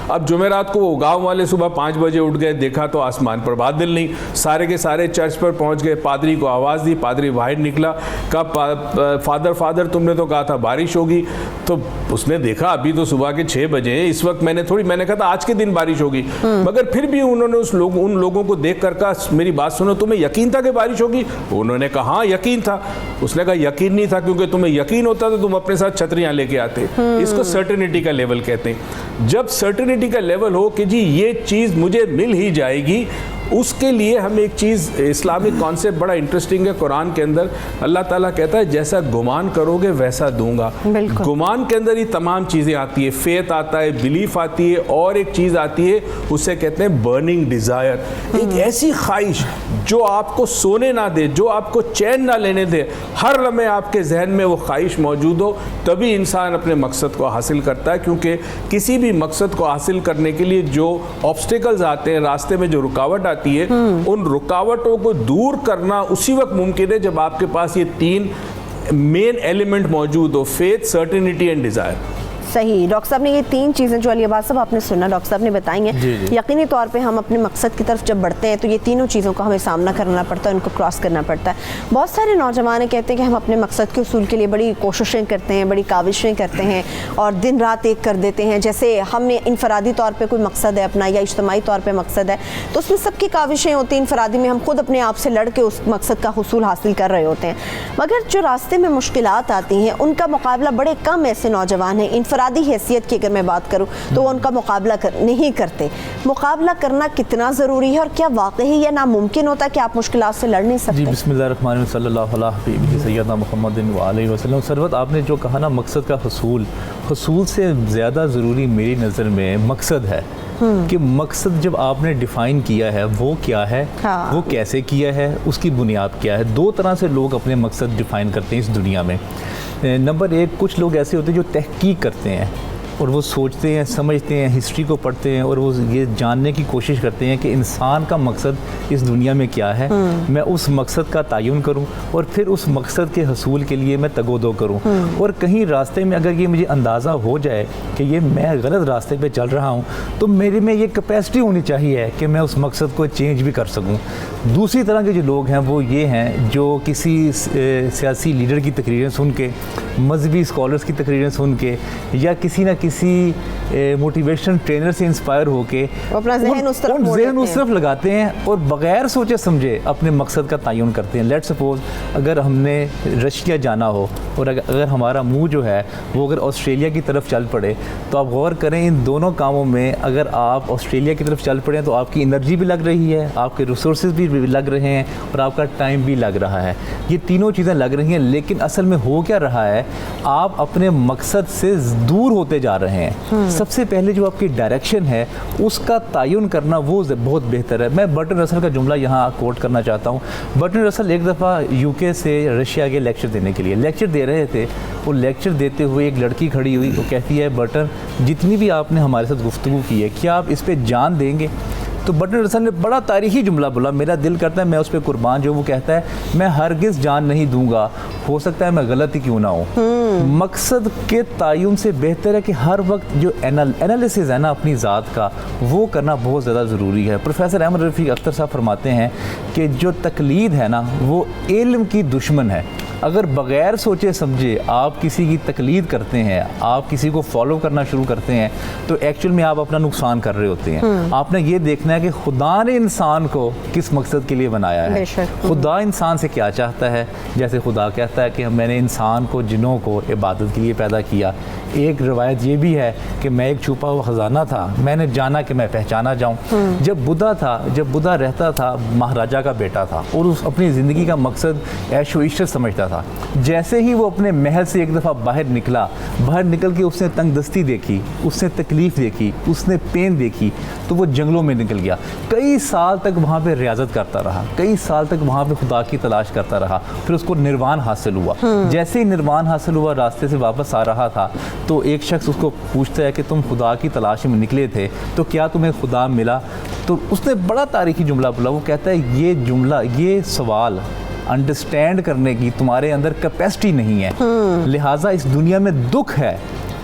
اب جمعرات کو وہ گاؤں والے صبح 5 بجے اٹھ گئے، دیکھا تو آسمان پر بادل نہیں، سارے کے سارے چرچ پر پہنچ گئے، پادری کو آواز دی، پادری باہر نکلا، کہا فادر تم نے تو کہا تھا بارش ہوگی، تو اس نے دیکھا ابھی تو صبح کے 6 بجے ہیں، اس وقت میں نے کہا تھا آج کے دن بارش ہوگی، مگر پھر بھی انہوں نے ان لوگوں کو دیکھ کر کہا میری بات سنو، تمہیں یقین تھا کہ بارش ہوگی؟ انہوں نے کہا ہاں یقین تھا۔ اس نے کہا یقین نہیں تھا، کیونکہ تمہیں یقین ہوتا تو تم اپنے ساتھ چھتریاں لے کے آتے۔ اس کو سرٹینٹی کا لیول کہتے ہیں۔ جب سرٹینٹی کا لیول ہو کہ جی یہ چیز مجھے مل ہی جائے گی، اس کے لیے ہم ایک چیز، اسلامک کانسیپٹ بڑا انٹرسٹنگ ہے، قرآن کے اندر اللہ تعالیٰ کہتا ہے جیسا گمان کرو گے ویسا دوں گا۔ گمان کے اندر ہی تمام چیزیں آتی ہے، فیتھ آتا ہے، بلیف آتی ہے، اور ایک چیز آتی ہے اسے کہتے ہیں برننگ ڈیزائر، ایک ایسی خواہش جو آپ کو سونے نہ دے، جو آپ کو چین نہ لینے دے، ہر لمحے آپ کے ذہن میں وہ خواہش موجود ہو، تبھی انسان اپنے مقصد کو حاصل کرتا ہے۔ کیونکہ کسی بھی مقصد کو حاصل کرنے کے لیے جو آبسٹیکلز آتے ہیں، راستے میں جو رکاوٹ آتی ہے، ان رکاوٹوں کو دور کرنا اسی وقت ممکن ہے جب آپ کے پاس یہ 3 مین ایلیمنٹ موجود ہو، فیتھ، سرٹینٹی اینڈ ڈیزائر۔ صحیح ڈاکٹر صاحب نے یہ 3 چیزیں جو علی عباس صاحب آپ نے سنا ڈاکٹر صاحب نے بتائی ہیں, یقینی طور پہ ہم اپنے مقصد کی طرف جب بڑھتے ہیں تو یہ تینوں چیزوں کا ہمیں سامنا کرنا پڑتا ہے, ان کو کراس کرنا پڑتا ہے. بہت سارے نوجوان کہتے ہیں کہ ہم اپنے مقصد کے حصول کے لیے بڑی کوششیں کرتے ہیں, بڑی کاوشیں کرتے ہیں اور دن رات ایک کر دیتے ہیں. جیسے ہم نے انفرادی طور پہ کوئی مقصد ہے اپنا یا اجتماعی طور پہ مقصد ہے تو اس میں سب کی کاوشیں ہوتی ہیں, انفرادی میں ہم خود اپنے آپ سے لڑ کے اس مقصد کا حصول حاصل کر رہے ہوتے ہیں, مگر جو راستے میں مشکلات آتی ہیں ان کا مقابلہ بڑے کم ایسے نوجوان ہیں انفرادی حیثیت کی اگر میں بات کروں تو وہ ان کا مقابلہ نہیں کرتے. مقابلہ کرنا کتنا ضروری ہے اور کیا واقعی یا ناممکن ہوتا ہے کہ آپ مشکلات سے لڑ نہیں سکتے؟ جی بسم اللہ الرحمن الرحیم, صلی اللہ علیہ سیدنا محمد علیہ وسلم. سروت آپ نے جو کہا نا مقصد کا حصول سے زیادہ ضروری میری نظر میں مقصد ہے کہ مقصد جب آپ نے ڈیفائن کیا ہے وہ کیا ہے, وہ کیسے کیا ہے, اس کی بنیاد کیا ہے. 2 طرح سے لوگ اپنے مقصد ڈیفائن کرتے ہیں اس دنیا میں. نمبر 1, کچھ لوگ ایسے ہوتے ہیں جو تحقیق کرتے ہیں اور وہ سوچتے ہیں, سمجھتے ہیں, ہسٹری کو پڑھتے ہیں اور وہ یہ جاننے کی کوشش کرتے ہیں کہ انسان کا مقصد اس دنیا میں کیا ہے, میں اس مقصد کا تعین کروں اور پھر اس مقصد کے حصول کے لیے میں تگ و دو کروں. اور کہیں راستے میں اگر یہ مجھے اندازہ ہو جائے کہ یہ میں غلط راستے پہ چل رہا ہوں تو میرے میں یہ کیپیسٹی ہونی چاہیے کہ میں اس مقصد کو چینج بھی کر سکوں. دوسری طرح کے جو لوگ ہیں وہ یہ ہیں جو کسی سیاسی لیڈر کی تقریریں سن کے, مذہبی اسکالرس کی تقریریں سن کے یا کسی نہ کسی موٹیویشن ٹرینر سے انسپائر ہو کے اپنا ذہن اس طرف لگاتے ہیں اور بغیر سوچے سمجھے اپنے مقصد کا تعین کرتے ہیں. لیٹ سپوز اگر ہم نے رشیا جانا ہو اور اگر ہمارا منہ جو ہے وہ اگر آسٹریلیا کی طرف چل پڑے تو آپ غور کریں ان دونوں کاموں میں اگر آپ آسٹریلیا کی طرف چل پڑیں تو آپ کی انرجی بھی لگ رہی ہے, آپ کے ریسورسز بھی لگ رہے ہیں اور آپ کا ٹائم بھی لگ رہا ہے. یہ تینوں چیزیں لگ رہی ہیں لیکن اصل میں ہو کیا رہا ہے, آپ اپنے مقصد سے دور ہوتے جا رہے ہیں. سب سے پہلے جو آپ کی ڈائریکشن ہے اس کا تعین کرنا وہ بہت بہتر ہے. میں برٹن رسل کا جملہ یہاں کوٹ کرنا چاہتا ہوں. برٹن رسل ایک دفعہ UK سے رشیا کے لیکچر دینے کے لیے لیکچر دے رہے تھے. وہ لیکچر دیتے ہوئے ایک لڑکی کھڑی ہوئی, وہ کہتی ہے برٹن جتنی بھی آپ نے ہمارے ساتھ گفتگو کی ہے کیا آپ اس پہ جان دیں گے؟ تو برٹن رسل نے بڑا تاریخی جملہ بولا, میرا دل کرتا ہے میں اس پہ قربان جو. وہ کہتا ہے میں ہرگز جان نہیں دوں گا, ہو سکتا ہے میں غلط ہی کیوں نہ ہوں. مقصد کے تعین سے بہتر ہے کہ ہر وقت جو انالیسز ہے نا اپنی ذات کا وہ کرنا بہت زیادہ ضروری ہے. پروفیسر احمد رفیق اختر صاحب فرماتے ہیں کہ جو تقلید ہے نا وہ علم کی دشمن ہے. اگر بغیر سوچے سمجھے آپ کسی کی تقلید کرتے ہیں, آپ کسی کو فالو کرنا شروع کرتے ہیں تو ایکچوئل میں آپ اپنا نقصان کر رہے ہوتے ہیں. آپ نے یہ دیکھنا ہے کہ خدا نے انسان کو کس مقصد کے لیے بنایا ہے, خدا انسان سے کیا چاہتا ہے. جیسے خدا کہتا ہے کہ میں نے انسان کو, جنوں کو عبادت کے لیے پیدا کیا. ایک روایت یہ بھی ہے کہ میں ایک چھپا ہوا خزانہ تھا, میں نے جانا کہ میں پہچانا جاؤں. جب بدھا رہتا تھا مہاراجا کا بیٹا تھا اور اس اپنی زندگی کا مقصد عیش و عشرت سمجھتا تھا. جیسے ہی وہ اپنے محل سے ایک دفعہ باہر نکل کے اس نے تنگ دستی دیکھی, اس نے تکلیف دیکھی, اس نے پین دیکھی تو وہ جنگلوں میں نکل گیا. کئی سال تک وہاں پہ ریاضت کرتا رہا, کئی سال تک وہاں پہ خدا کی تلاش کرتا رہا. پھر اس کو نروان حاصل ہوا. جیسے ہی نروان حاصل ہوا راستے سے واپس آ رہا تھا تو ایک شخص اس کو پوچھتا ہے کہ تم خدا کی تلاش میں نکلے تھے تو کیا تمہیں خدا ملا؟ تو اس نے بڑا تاریخی جملہ بولا. وہ کہتا ہے یہ سوال انڈرسٹینڈ کرنے کی تمہارے اندر کیپیسٹی نہیں ہے, لہٰذا اس دنیا میں دکھ ہے,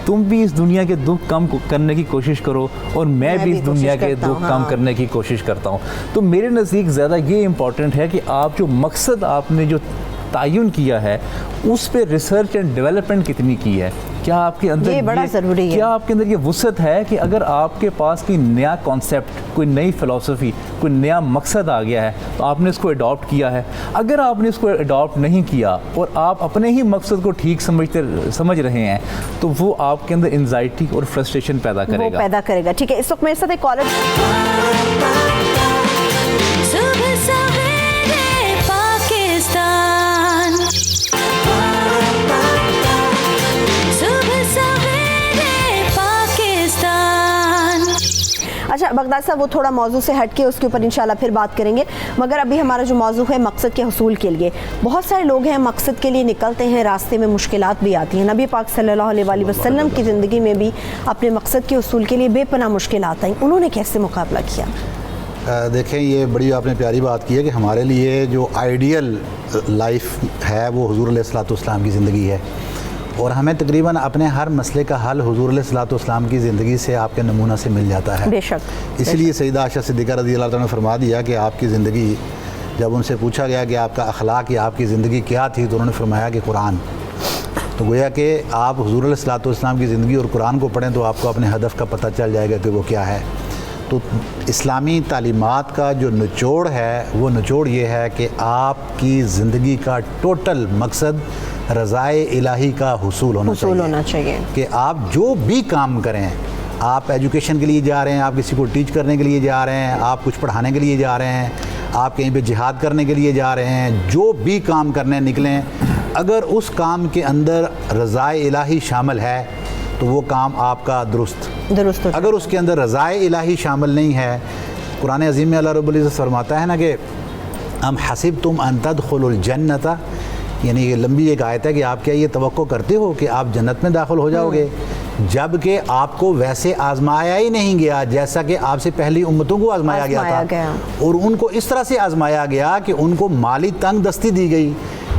تم بھی اس دنیا کے دکھ کم کرنے کی کوشش کرو اور میں بھی اس دنیا کے دکھ کم کرنے کی کوشش کرتا ہوں. تو میرے نزدیک زیادہ یہ امپورٹنٹ ہے کہ آپ جو مقصد آپ نے جو تعین کیا ہے اس پہ ریسرچ اینڈ ڈیولپمنٹ کتنی کی ہے. کیا آپ کے اندر کیا آپ کے اندر یہ وسعت ہے کہ اگر آپ کے پاس کوئی نیا کانسیپٹ, کوئی نئی فلسفی, کوئی نیا مقصد آ گیا ہے تو آپ نے اس کو اڈاپٹ کیا ہے. اگر آپ نے اس کو اڈاپٹ نہیں کیا اور آپ اپنے ہی مقصد کو ٹھیک سمجھ رہے ہیں تو وہ آپ کے اندر انزائٹی اور فرسٹریشن پیدا کرے گا. ٹھیک ہے, اس وقت میرے ساتھ ایک کالر. اچھا بغداد صاحب, وہ تھوڑا موضوع سے ہٹ کے اس کے اوپر انشاءاللہ پھر بات کریں گے, مگر ابھی ہمارا جو موضوع ہے مقصد کے حصول کے لیے, بہت سارے لوگ ہیں مقصد کے لیے نکلتے ہیں, راستے میں مشکلات بھی آتی ہیں. نبی پاک صلی اللہ علیہ وآلہ وسلم کی زندگی میں بھی اپنے مقصد کے حصول کے لیے بے پناہ مشکلات آئیں, انہوں نے کیسے مقابلہ کیا؟ دیکھیں یہ بڑی آپ نے پیاری بات کی ہے کہ ہمارے لیے جو آئیڈیل لائف ہے وہ حضور علیہ الصلوۃ والسلام کی زندگی ہے, اور ہمیں تقریباً اپنے ہر مسئلے کا حل حضور علیہ الصلوۃ والسلام کی زندگی سے آپ کے نمونہ سے مل جاتا ہے. بے شک. اس لیے سیدہ عائشہ صدیقہ رضی اللہ تعالیٰ نے فرما دیا کہ آپ کی زندگی، جب ان سے پوچھا گیا کہ آپ کا اخلاق یا آپ کی زندگی کیا تھی، تو انہوں نے فرمایا کہ قرآن. تو گویا کہ آپ حضور علیہ الصلوۃ والسلام کی زندگی اور قرآن کو پڑھیں تو آپ کو اپنے ہدف کا پتہ چل جائے گا کہ وہ کیا ہے. تو اسلامی تعلیمات کا جو نچوڑ ہے وہ نچوڑ یہ ہے کہ آپ کی زندگی کا ٹوٹل مقصد رضائے الہی کا حصول ہونا چاہیے. کہ آپ جو بھی کام کریں، آپ ایجوکیشن کے لیے جا رہے ہیں، آپ کسی کو ٹیچ کرنے کے لیے جا رہے ہیں، آپ کچھ پڑھانے کے لیے جا رہے ہیں، آپ کہیں پہ جہاد کرنے کے لیے جا رہے ہیں، جو بھی کام کرنے نکلیں، اگر اس کام کے اندر رضائے الہی شامل ہے تو وہ کام آپ کا درست. اگر اس کے اندر رضائے الہی شامل نہیں ہے، قرآن عظیم میں اللہ رب العزت فرماتا ہے نا کہ ام حسبتم ان تدخلوا الجنۃ، یعنی یہ لمبی ایک آیت ہے کہ آپ کیا یہ توقع کرتے ہو کہ آپ جنت میں داخل ہو جاؤ گے، جب کہ آپ کو ویسے آزمایا ہی نہیں گیا جیسا کہ آپ سے پہلی امتوں کو آزمایا گیا تھا. اور ان کو اس طرح سے آزمایا گیا کہ ان کو مالی تنگ دستی دی گئی،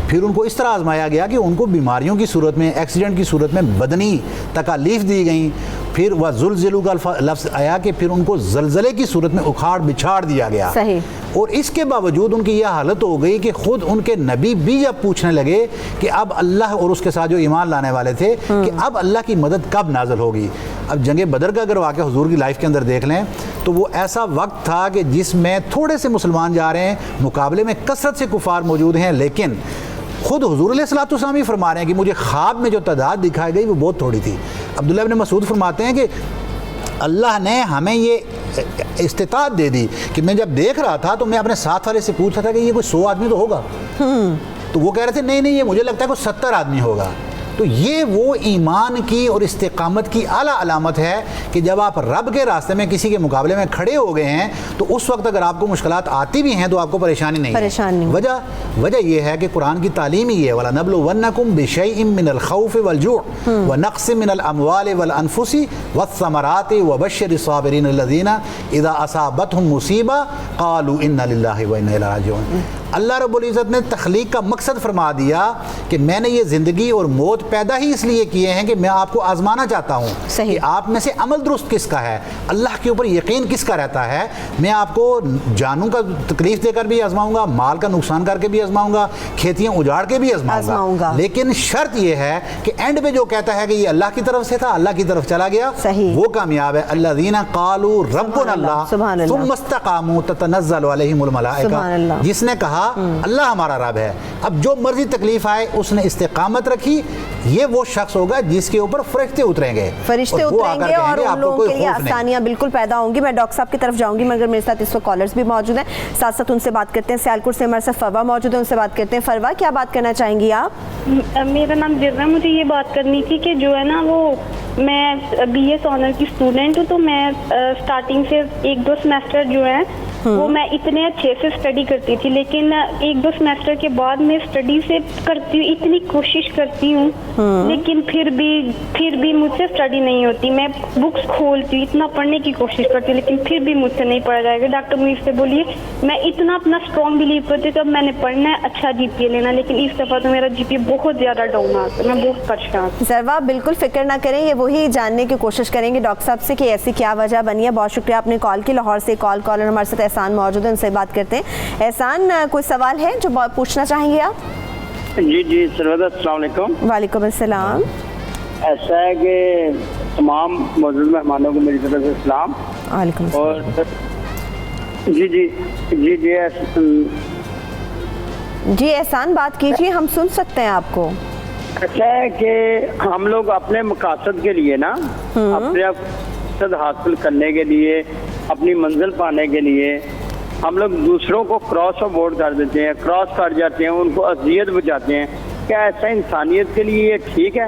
پھر ان کو اس طرح آزمایا گیا کہ ان کو بیماریوں کی صورت میں، ایکسیڈنٹ کی صورت میں بدنی تکالیف دی گئیں، پھر وہ زلزلو کا لفظ آیا کہ پھر ان کو زلزلے کی صورت میں اکھاڑ بچھاڑ دیا گیا. صحیح. اور اس کے باوجود ان کی یہ حالت ہو گئی کہ خود ان کے نبی بھی جب پوچھنے لگے کہ اب اللہ اور اس کے ساتھ جو ایمان لانے والے تھے کہ اب اللہ کی مدد کب نازل ہوگی. اب جنگ بدر کا اگر واقعہ حضور کی لائف کے اندر دیکھ لیں تو وہ ایسا وقت تھا کہ جس میں تھوڑے سے مسلمان جا رہے ہیں، مقابلے میں کثرت سے کفار موجود ہیں، لیکن خود حضور علیہ الصلوۃ والسلام ہی فرما رہے ہیں کہ مجھے خواب میں جو تعداد دکھائی گئی وہ بہت تھوڑی تھی. عبداللہ ابن مسعود فرماتے ہیں کہ اللہ نے ہمیں یہ استطاعت دے دی کہ میں جب دیکھ رہا تھا تو میں اپنے ساتھ والے سے پوچھ رہا تھا کہ یہ کوئی 100 آدمی تو ہوگا، تو وہ کہہ رہے تھے نہیں یہ مجھے لگتا ہے کوئی 70 آدمی ہوگا. تو یہ وہ ایمان کی اور استقامت کی اعلیٰ علامت ہے کہ جب آپ رب کے راستے میں کسی کے مقابلے میں کھڑے ہو گئے ہیں تو اس وقت اگر آپ کو مشکلات آتی بھی ہیں تو آپ کو پریشانی نہیں ہے. وجہ یہ ہے کہ قرآن کی تعلیم ہی ہے وَلَنَبْلُوَنَّكُمْ بِشَيْءٍ مِّنَ الْخَوْفِ وَالْجُوعِ وَنَقْصٍ مِّنَ الْأَمْوَالِ وَالْأَنفُسِ وَالثَّمَرَاتِ وَبَشِّرِ الصَّابِرِينَ الَّذِينَ إِذَا أَصَابَتْهُمْ مُصِيبَةٌ قَالُوا إِنَّا لِلَّهِ وَإِنَّا إِلَيْهِ رَاجِعُونَ. اللہ رب العزت نے تخلیق کا مقصد فرما دیا کہ میں نے یہ زندگی اور موت پیدا ہی اس لیے کیے ہیں کہ میں آپ کو آزمانا چاہتا ہوں کہ آپ میں سے عمل درست کس کا ہے، اللہ کے اوپر یقین کس کا رہتا ہے. میں آپ کو جانوں کا تکلیف دے کر بھی آزماؤں گا، مال کا نقصان کر کے بھی آزماؤں گا، کھیتیاں اجاڑ کے بھی آزماؤں گا، لیکن شرط یہ ہے کہ اینڈ پہ جو کہتا ہے کہ یہ اللہ کی طرف سے تھا، اللہ کی طرف چلا گیا، وہ کامیاب ہے. الذین قالوا ربنا اللہ ثم استقاموا تتنزل علیہم الملائکہ، جس نے کہا اللہ ہمارا رب ہے، اب جو مرضی تکلیف آئے اس نے استقامت رکھی، یہ وہ شخص ہوگا جس کے اوپر فرشتے اتریں گے اور ان لوگوں کے لیے آسانیاں بالکل پیدا ہوں گی. میں ڈاکٹر صاحب کی طرف جاؤں گی مگر میرے ساتھ اس وقت کالرز بھی موجود ہیں، ساتھ ساتھ ان سے بات کرتے ہیں. سیالکوٹ سے ہمارے ساتھ فروا موجود ہے، ان سے بات کرتے ہیں. فروا کیا بات کرنا چاہیں گی آپ؟ میرا نام جرا، مجھے یہ بات کرنی تھی کہ جو ہے نا وہ میں بی ایس آنر کی اسٹوڈنٹ ہوں، تو میں اسٹارٹنگ سے 1-2 سیمسٹر جو ہے وہ میں اتنے اچھے سے اسٹڈی کرتی تھی، لیکن 1-2 سیمسٹر کے بعد میں اسٹڈی سے کرتی ہوں، اتنی کوشش کرتی ہوں لیکن پھر بھی مجھ سے اسٹڈی نہیں ہوتی. میں بکس کھولتی ہوں، اتنا پڑھنے کی کوشش کرتی ہوں لیکن پھر بھی مجھ سے نہیں پڑھا جائے گا. ڈاکٹر منیر سے بولیے، میں اتنا اپنا اسٹرانگ بلیو کرتی ہوں کہ اب میں نے پڑھنا ہے، اچھا جی پی اے لینا، لیکن اس دفعہ تو میرا جی پی اے بہت زیادہ ڈاؤن آتا ہے، میں بہت پریشان. ذرا بالکل فکر نہ کریں، یہ وہی جاننے کی کوشش کریں گے ڈاکٹر صاحب سے کہ ایسی کیا وجہ بنی ہے. بہت شکریہ آپ نے کال کی. لاہور سے کالر ہمارے ساتھ احسان موجود ہے، ان سے بات کرتے ہیں. احسان، کوئی سوال ہے جو پوچھنا چاہیں گے آپ؟ جی سرور، السلام علیکم. وعلیکم السلام. ایسا ہے کہ تمام موجود مہمانوں کو میری طرف سے اسلام. وعلیکم السلام. اور جی احسان بات کیجیے، ہم سن سکتے ہیں آپ کو. ایسا ہے کہ ہم لوگ اپنے مقاصد کے لیے نا، اپنے مقصد حاصل کرنے کے لیے، اپنی منزل پانے کے لیے ہم لوگ دوسروں کو کراس ابورڈ کر دیتے ہیں، کراس کر جاتے ہیں، ان کو اذیت پہنچاتے ہیں. کیا ایسا انسانیت کے لیے یہ ٹھیک ہے؟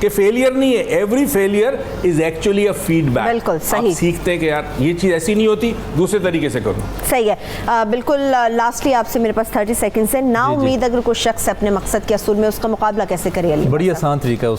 کہ فیلئر نہیں ہے, every failure is actually a feedback. بالکل صحیح. آپ سیکھتے ہیں کہ یار یہ چیز ایسی نہیں ہوتی, دوسرے طریقے سے کرو. صحیح ہے. بالکل لاسٹلی آپ سے میرے پاس 30 سیکنڈ ہے. نا امید اگر کوئی شخص اپنے مقصد کے اصول میں, اس کا مقابلہ کیسے کرے؟ بڑی آسان طریقہ ہے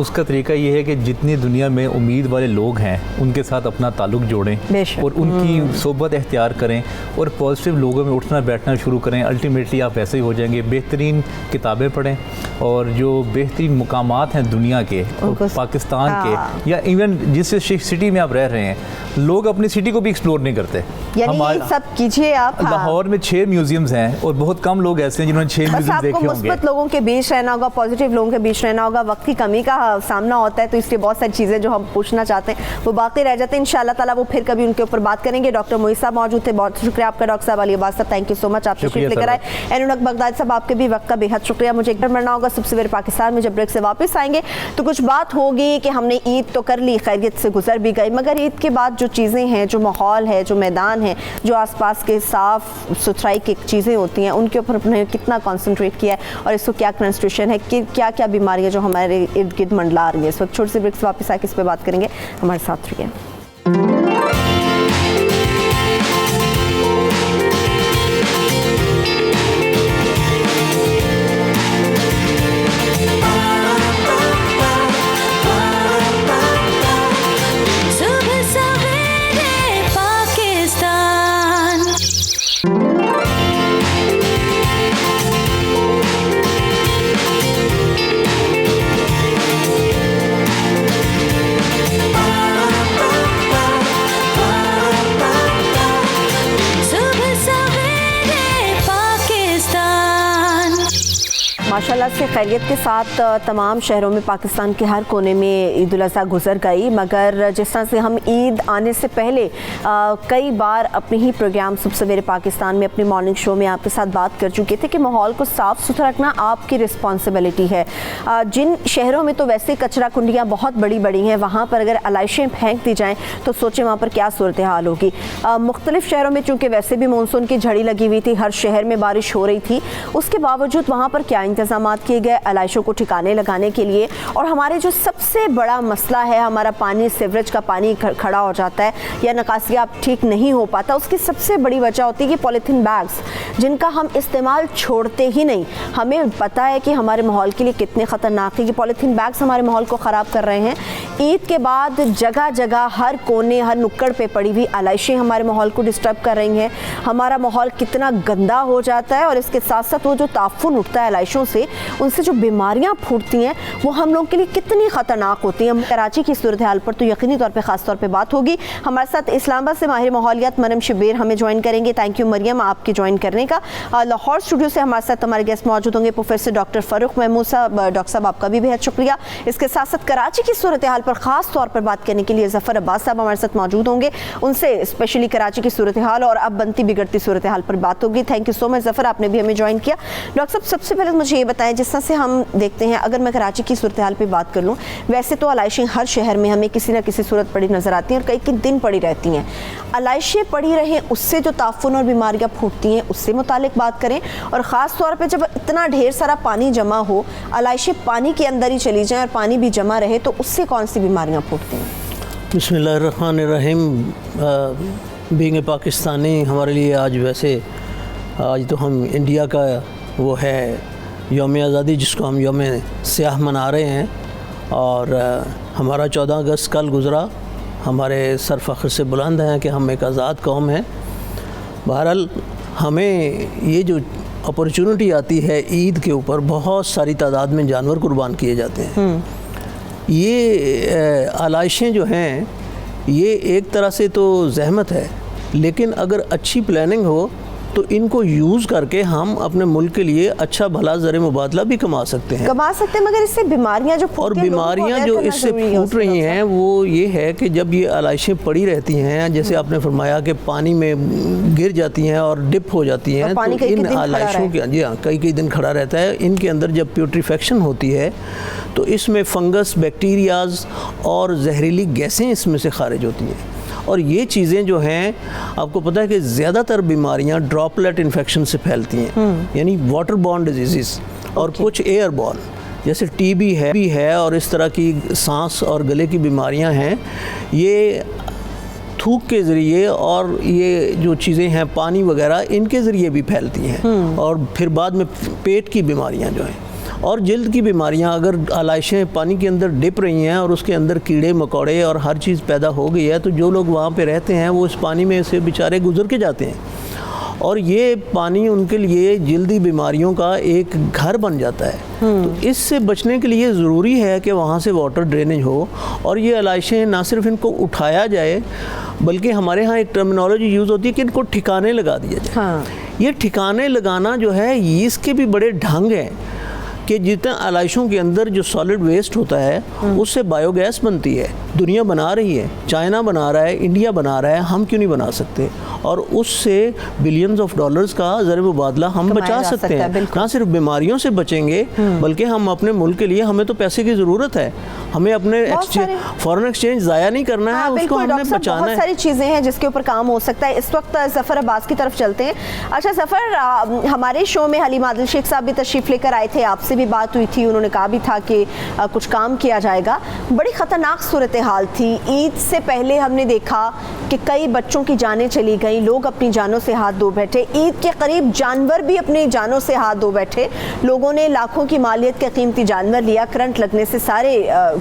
اس کا طریقہ یہ ہے کہ جتنی دنیا میں امید والے لوگ ہیں ان کے ساتھ اپنا تعلق جوڑیں اور ان کی صحبت اختیار کریں اور پازیٹیو لوگوں میں اٹھنا بیٹھنا شروع کریں. الٹیمیٹلی آپ ایسے ہی ہو جائیں گے. بہترین کتابیں پڑھیں اور جو بہترین مقامات ہیں دنیا کے اور پاکستان کے یا ایون جس سٹی میں آپ رہ رہے ہیں, لوگ اپنی سٹی کو بھی ایکسپلور نہیں کرتے. یعنی یہ سب کیجئے آپ. لاہور میں 6 میوزیمز ہیں اور بہت کم لوگ ایسے ہیں جنہوں نے 6 میوزیم دیکھے ہوں گے. مثبت لوگوں کے بیچ رہنا ہوگا, پازیٹیو لوگوں کے بیچ رہنا ہوگا. وقت کی کمی کا سامنا ہوتا ہے تو اس لیے بہت ساری چیزیں جو ہم پوچھنا چاہتے ہیں وہ باقی رہ جاتے ہیں. انشاءاللہ تعالیٰ وہ پھر کبھی ان کے اوپر بات کریں گے. ڈاکٹر معید صاحب موجود تھے, بہت شکریہ آپ کا ڈاکٹر صاحب. علی عباس صاحب تھینک یو سو مچ, آپ تشریف لے کر آئے. اینونک بغدادی صاحب آپ کے بھی وقت کا بے حد شکریہ. مجھے ایک بار مرنا ہوگا. صبح سویرے پاکستان میں جب بریک سے واپس آئیں گے تو کچھ بات ہوگی کہ ہم نے عید تو کر لی, خیریت سے گزر بھی گئی, مگر عید کے بعد جو چیزیں ہیں, جو ماحول ہے, جو میدان ہے, جو آس پاس کے صاف ستھرائی کی چیزیں ہوتی ہیں, ان کے اوپر اپنے کتنا کانسنٹریٹ کیا ہے اور اس کو کیا کنسٹیٹیوشن ہے, کیا کیا بیماریاں جو ہمارے ارد گرد منڈلا رہی ہیں. اس وقت چھوٹی سی بریک سے واپس آ کے اس پہ بات کریں گے. ہمارے ساتھ رہیے. ماشاءاللہ سے خیریت کے ساتھ تمام شہروں میں پاکستان کے ہر کونے میں عید الاضحیٰ گزر گئی, مگر جس طرح سے ہم عید آنے سے پہلے کئی بار اپنے ہی پروگرام صبح سویرے پاکستان میں اپنے مارننگ شو میں آپ کے ساتھ بات کر چکے تھے کہ ماحول کو صاف ستھرا رکھنا آپ کی رسپانسبلٹی ہے. جن شہروں میں تو ویسے کچرا کنڈیاں بہت بڑی بڑی ہیں, وہاں پر اگر علائشیں پھینک دی جائیں تو سوچیں وہاں پر کیا صورتحال ہوگی. مختلف شہروں میں چونکہ ویسے بھی مونسون کی جھڑی لگی ہوئی تھی, ہر شہر میں بارش ہو رہی تھی, اس کے باوجود وہاں پر کیا انتظامات کیے گئے علائشوں کو ٹھکانے لگانے کے لیے. اور ہمارے جو سب سے بڑا مسئلہ ہے, ہمارا پانی, سیوریج کا پانی کھڑا ہو جاتا ہے یا نکاسیاب ٹھیک نہیں ہو پاتا, اس کی سب سے بڑی وجہ ہوتی ہے کہ پولیتھین بیگز جن کا ہم استعمال چھوڑتے ہی نہیں. ہمیں پتہ ہے کہ ہمارے ماحول کے لیے کتنے خطرناک ہے کہ پولیتھین بیگز ہمارے ماحول کو خراب کر رہے ہیں. عید کے بعد جگہ جگہ ہر کونے, ہر نکڑ پہ پڑی ہوئی علائشیں ہمارے ماحول کو ڈسٹرب کر رہی ہیں. ہمارا ماحول کتنا گندا ہو جاتا ہے اور اس کے ساتھ ساتھ وہ جو تعفن اٹھتا ہے علائشوں سے, ان سے جو بیماریاں پھوٹتی ہیں وہ ہم لوگوں کے لیے کتنی خطرناک ہوتی ہیں. کراچی کی صورتحال پر تو یقینی طور پہ خاص طور پہ بات ہوگی. ہمارے ساتھ اسلام آباد سے ماہر ماحولیات مریم شبیر ہمیں جوائن کریں گے. تھینک یو مریم آپ کے جوائن کرنے کا. لاہور اسٹوڈیو سے ہمارے ساتھ ہمارے گیسٹ موجود ہوں گے پروفیسر ڈاکٹر فاروق محمود صاحب. ڈاکٹر صاحب آپ کا بھی بہت شکریہ. اس کے ساتھ ساتھ کراچی کی صورتحال پر خاص طور پر بات کرنے کے لیے ظفر عباس صاحب ہمارے ساتھ موجود ہوں گے. ان سے اسپیشلی کراچی کی صورتحال اور اب بنتی بگڑتی صورتحال پر بات ہوگی. تھینک یو سو مچ ظفر, آپ نے بھی ہمیں جوائن کیا. ڈاکٹر صاحب سب سے پہلے مجھے یہ بتائیں, جس طرح سے ہم دیکھتے ہیں, اگر میں کراچی کی صورتحال پہ بات کر لوں, ویسے تو علائشیں ہر شہر میں ہمیں کسی نہ کسی صورت پڑی نظر آتی ہیں اور کئی کئی دن پڑی رہتی ہیں. علائشیں پڑی رہیں, اس سے جو تعفن اور بیماریاں پھوٹتی ہیں اس سے متعلق بات کریں, اور خاص طور پہ جب اتنا ڈھیر سارا پانی جمع ہو, علائشیں پانی کے اندر ہی چلی جائیں اور پانی بھی جمع رہے تو اس سے کون سی بیماریاں پھوٹتی ہیں؟ بسم اللہ الرحمن الرحیم. بینگ پاکستانی ہمارے لیے آج ویسے آج تو ہم انڈیا کا وہ ہے یوم آزادی جس کو ہم یوم سیاہ منا رہے ہیں, اور ہمارا 14 اگست کل گزرا. ہمارے سر فخر سے بلند ہیں کہ ہم ایک آزاد قوم ہیں. بہرحال ہمیں یہ جو اپرچونٹی آتی ہے عید کے اوپر, بہت ساری تعداد میں جانور قربان کیے جاتے ہیں. یہ علائشیں جو ہیں یہ ایک طرح سے تو زحمت ہے, لیکن اگر اچھی پلاننگ ہو تو ان کو یوز کر کے ہم اپنے ملک کے لیے اچھا بھلا زر مبادلہ بھی کما سکتے ہیں. مگر اس سے بیماریاں جو اور بیماریاں جو اس سے پھوٹ رہی ہیں وہ یہ ہے کہ جب یہ علائشیں پڑی رہتی ہیں, جیسے آپ نے فرمایا کہ پانی میں گر جاتی ہیں اور ڈپ ہو جاتی ہیں, تو ان علائشوں کے جی ہاں کئی دن کھڑا رہتا ہے. ان کے اندر جب پیوٹریفیکشن ہوتی ہے تو اس میں فنگس, بیکٹیریاز اور زہریلی گیسیں اس میں سے خارج ہوتی ہیں. اور یہ چیزیں جو ہیں آپ کو پتہ ہے کہ زیادہ تر بیماریاں ڈراپلیٹ انفیکشن سے پھیلتی ہیں, یعنی واٹر بورن ڈیزیزز, اور کچھ ایئر بورن. جیسے ٹی بی ہے اور اس طرح کی سانس اور گلے کی بیماریاں ہیں، یہ تھوک کے ذریعے اور یہ جو چیزیں ہیں پانی وغیرہ ان کے ذریعے بھی پھیلتی ہیں، اور پھر بعد میں پیٹ کی بیماریاں جو ہیں اور جلد کی بیماریاں، اگر آلائشیں پانی کے اندر ڈپ رہی ہیں اور اس کے اندر کیڑے مکوڑے اور ہر چیز پیدا ہو گئی ہے، تو جو لوگ وہاں پہ رہتے ہیں وہ اس پانی میں سے بیچارے گزر کے جاتے ہیں، اور یہ پانی ان کے لیے جلدی بیماریوں کا ایک گھر بن جاتا ہے۔ تو اس سے بچنے کے لیے ضروری ہے کہ وہاں سے واٹر ڈرینیج ہو، اور یہ علائشیں نہ صرف ان کو اٹھایا جائے بلکہ ہمارے ہاں ایک ٹرمینالوجی یوز ہوتی ہے کہ ان کو ٹھکانے لگا دیا جائے۔ یہ ٹھکانے لگانا جو ہے اس کے بھی بڑے ڈھنگ ہیں کہ جتنے علائشوں کے اندر جو سالڈ ویسٹ ہوتا ہے اس سے بایو گیس بنتی ہے، دنیا بنا رہی ہے، چائنا بنا رہا ہے، انڈیا بنا رہا ہے، ہم کیوں نہیں بنا سکتے؟ اور اس سے بلینز آف ڈالرز کا زر مبادلہ ہم بچا سکتے ہیں۔ نہ صرف بیماریوں سے بچیں گے بلکہ ہم اپنے ملک کے لیے، ہمیں تو پیسے کی ضرورت ہے، ہمیں اپنے فارن ایکسچینج ضائع نہیں کرنا ہے، اس کو ہم نے بچانا ہے۔ بہت ساری چیزیں ہیں جس کے اوپر کام ہو سکتا ہے۔ اس وقت ظفر عباس کی طرف چلتے ہیں۔ اچھا ظفر، ہمارے شو میں حلیم عادل شیخ صاحب بھی تشریف لے کر آئے تھے، آپ سے بھی بات ہوئی تھی، انہوں نے کہا بھی تھا کہ کچھ کام کیا جائے گا۔ بڑی خطرناک صورتحال تھی، عید سے پہلے ہم نے دیکھا کہ کئی بچوں کی جانیں چلی گئیں، لوگ اپنی جانوں سے ہاتھ دھو بیٹھے، عید کے قریب جانور بھی اپنی جانوں سے ہاتھ دھو بیٹھے، لوگوں نے لاکھوں کی مالیت کا قیمتی جانور لیا، کرنٹ لگنے سے سارے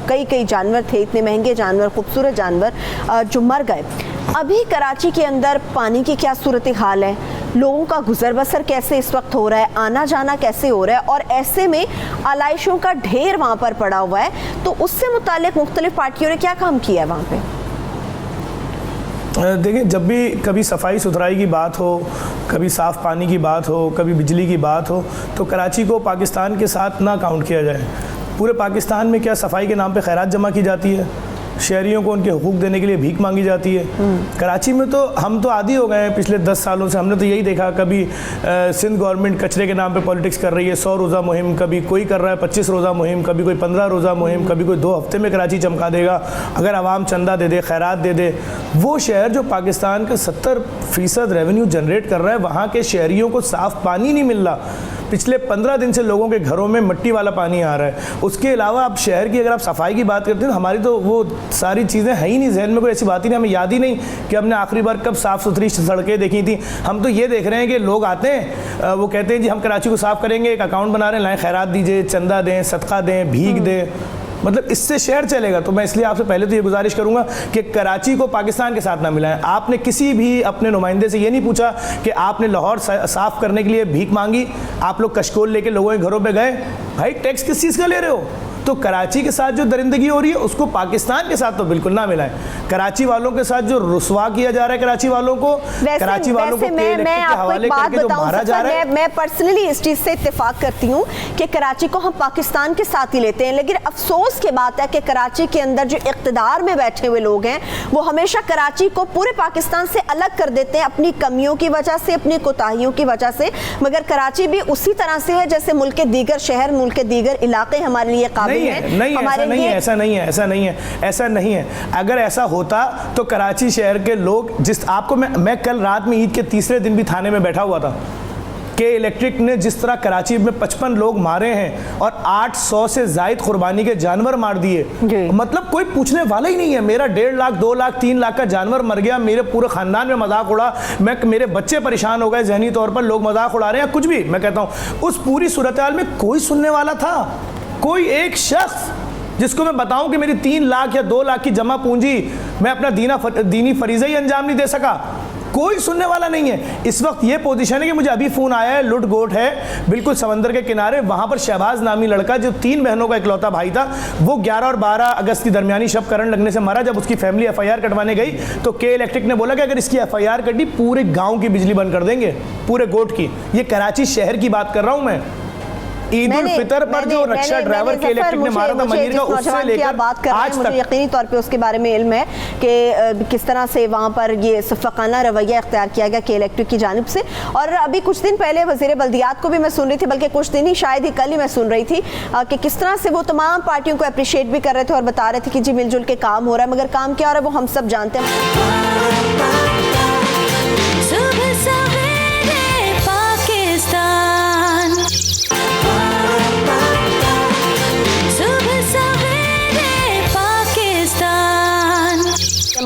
کئی جانور تھے، اتنے مہنگے جانور، خوبصورت جانور جو مر گئے۔ ابھی کراچی کے اندر پانی کی کیا صورتحال ہے؟ لوگوں کا گزر بسر کیسے اس وقت ہو رہا ہے؟ آنا جانا کیسے ہو رہا ہے؟ اور ایسے میں آلائشوں کا ڈھیر وہاں پر پڑا ہوا ہے، تو اس سے متعلق مختلف پارٹیوں نے کیا کام کیا ہے وہاں پہ؟ دیکھیں، جب بھی کبھی صفائی ستھرائی کی بات ہو، کبھی صاف پانی کی بات ہو، کبھی بجلی کی بات ہو، تو کراچی کو پاکستان کے ساتھ نہ کاؤنٹ کیا جائے۔ پورے پاکستان میں کیا صفائی کے نام پہ خیرات جمع کی جاتی ہے؟ شہریوں کو ان کے حقوق دینے کے لیے بھیک مانگی جاتی ہے۔ کراچی میں تو ہم تو عادی ہو گئے ہیں پچھلے 10 سالوں سے، ہم نے تو یہی دیکھا، کبھی سندھ گورنمنٹ کچرے کے نام پہ پولیٹکس کر رہی ہے، 100 روزہ مہم، کبھی کوئی کر رہا ہے 25 روزہ مہم، کبھی کوئی 15 روزہ مہم، کبھی کوئی 2 ہفتے میں کراچی چمکا دے گا اگر عوام چندہ دے دے، خیرات دے دے۔ وہ شہر جو پاکستان کا 70% ریونیو جنریٹ کر رہا ہے، وہاں کے شہریوں کو صاف پانی نہیں مل رہا۔ پچھلے 15 دن سے لوگوں کے گھروں میں مٹی والا پانی آ رہا ہے۔ اس کے علاوہ اب شہر کی اگر آپ صفائی کی بات کرتے ہیں تو ہماری تو وہ ساری چیزیں ہیں ہی نہیں، ذہن میں کوئی ایسی بات ہی نہیں، ہمیں یاد ہی نہیں کہ ہم نے آخری بار کب صاف ستھری سڑکیں دیکھی تھیں۔ ہم تو یہ دیکھ رہے ہیں کہ لوگ آتے ہیں، وہ کہتے ہیں جی ہم کراچی کو صاف کریں گے، ایک اکاؤنٹ بنا رہے ہیں، لائیں خیرات دیجئے، چندہ دیں، صدقہ دیں، بھیک دیں، مطلب اس سے شہر چلے گا۔ تو میں اس لیے آپ سے پہلے تو یہ گزارش کروں گا کہ کراچی کو پاکستان کے ساتھ نہ ملائیں۔ آپ نے کسی بھی اپنے نمائندے سے یہ نہیں پوچھا کہ آپ نے لاہور صاف کرنے کے لیے بھیک مانگی، آپ لوگ کشکول لے کے لوگوں کے گھروں پہ گئے، بھائی ٹیکس کس چیز کا لے رہے ہو؟ تو کراچی کے ساتھ جو درندگی ہو رہی ہے اس کو پاکستان کے ساتھ تو بالکل نہ ملائیں۔ کراچی والوں کے ساتھ جو رسوا کیا جا رہا ہے کراچی والوں کو، کراچی والوں کو میں آپ کو ایک بات بتاؤں، میں پرسنلی اس چیز سے اتفاق کرتی ہوں کہ کراچی کو ہم پاکستان کے ساتھ ہی لیتے ہیں، لیکن افسوس کی بات ہے کہ کراچی کے اندر جو اقتدار میں بیٹھے ہوئے لوگ ہیں وہ ہمیشہ کراچی کو پورے پاکستان سے الگ کر دیتے ہیں اپنی کمیوں کی وجہ سے، اپنی کوتاہیوں کی وجہ سے، مگر کراچی بھی اسی طرح سے ہے جیسے ملک کے دیگر شہر، ملک کے دیگر علاقے ہمارے لیے قابل ایسا نہیں ہے۔ اگر ایسا ہوتا تو کراچی شہر کے لوگ، جس آپ کو میں کل رات میں عید کے تیسرے دن بھی تھانے میں بیٹھا ہوا تھا کہ الیکٹرک نے جس طرح کراچی میں 55 لوگ مارے ہیں اور 800 سے زائد قربانی کے جانور مار دیے، مطلب کوئی پوچھنے والا ہی نہیں ہے۔ میرا 1.5 لاکھ 2 لاکھ 3 لاکھ کا جانور مر گیا، میرے پورے خاندان میں مذاق اڑا، میرے بچے پریشان ہو گئے ذہنی طور پر، لوگ مذاق اڑا رہے ہیں، کچھ بھی میں کہتا ہوں اس پوری صورتحال میں کوئی سننے والا تھا؟ کوئی ایک شخص جس کو میں بتاؤں کہ میری 3 لاکھ یا 2 لاکھ کی جمع پونجی میں اپنا دینی فریضہ ہی انجام نہیں دے سکا؟ کوئی سننے والا نہیں ہے۔ اس وقت یہ پوزیشن ہے کہ مجھے ابھی فون آیا ہے، لٹ گوٹ ہے بالکل سمندر کے کنارے، وہاں پر شہباز نامی لڑکا جو 3 بہنوں کا اکلوتا بھائی تھا، وہ 11 اور 12 اگست کی درمیانی شب کرنٹ لگنے سے مرا۔ جب اس کی فیملی FIR کٹوانے گئی تو کے الیکٹرک نے بولا کہ اگر اس کی FIR کٹی پورے گاؤں کی بجلی بند کر دیں گے، پورے گوٹ کی۔ یہ کراچی شہر کی بات کر رہا ہوں میں۔ عید الفطر پر جو رکشہ ڈرائیور کے الیکٹرک نے مارا تھا منیر کا، اس سے لے کر آج تک مجھے یقینی طور پہ اس کے بارے میں علم ہے کہ کس طرح سے وہاں پر یہ صفقانہ رویہ اختیار کیا گیا کہ الیکٹرک کی جانب سے۔ اور ابھی کچھ دن پہلے وزیر بلدیات کو بھی میں سن رہی تھی، بلکہ کچھ دن ہی شاید ہی کل ہی میں سن رہی تھی کہ کس طرح سے وہ تمام پارٹیوں کو اپریشیٹ بھی کر رہے تھے اور بتا رہے تھے کہ جی مل جل کے کام ہو رہا ہے، مگر کام کیا ہو رہا ہے وہ ہم سب جانتے ہیں۔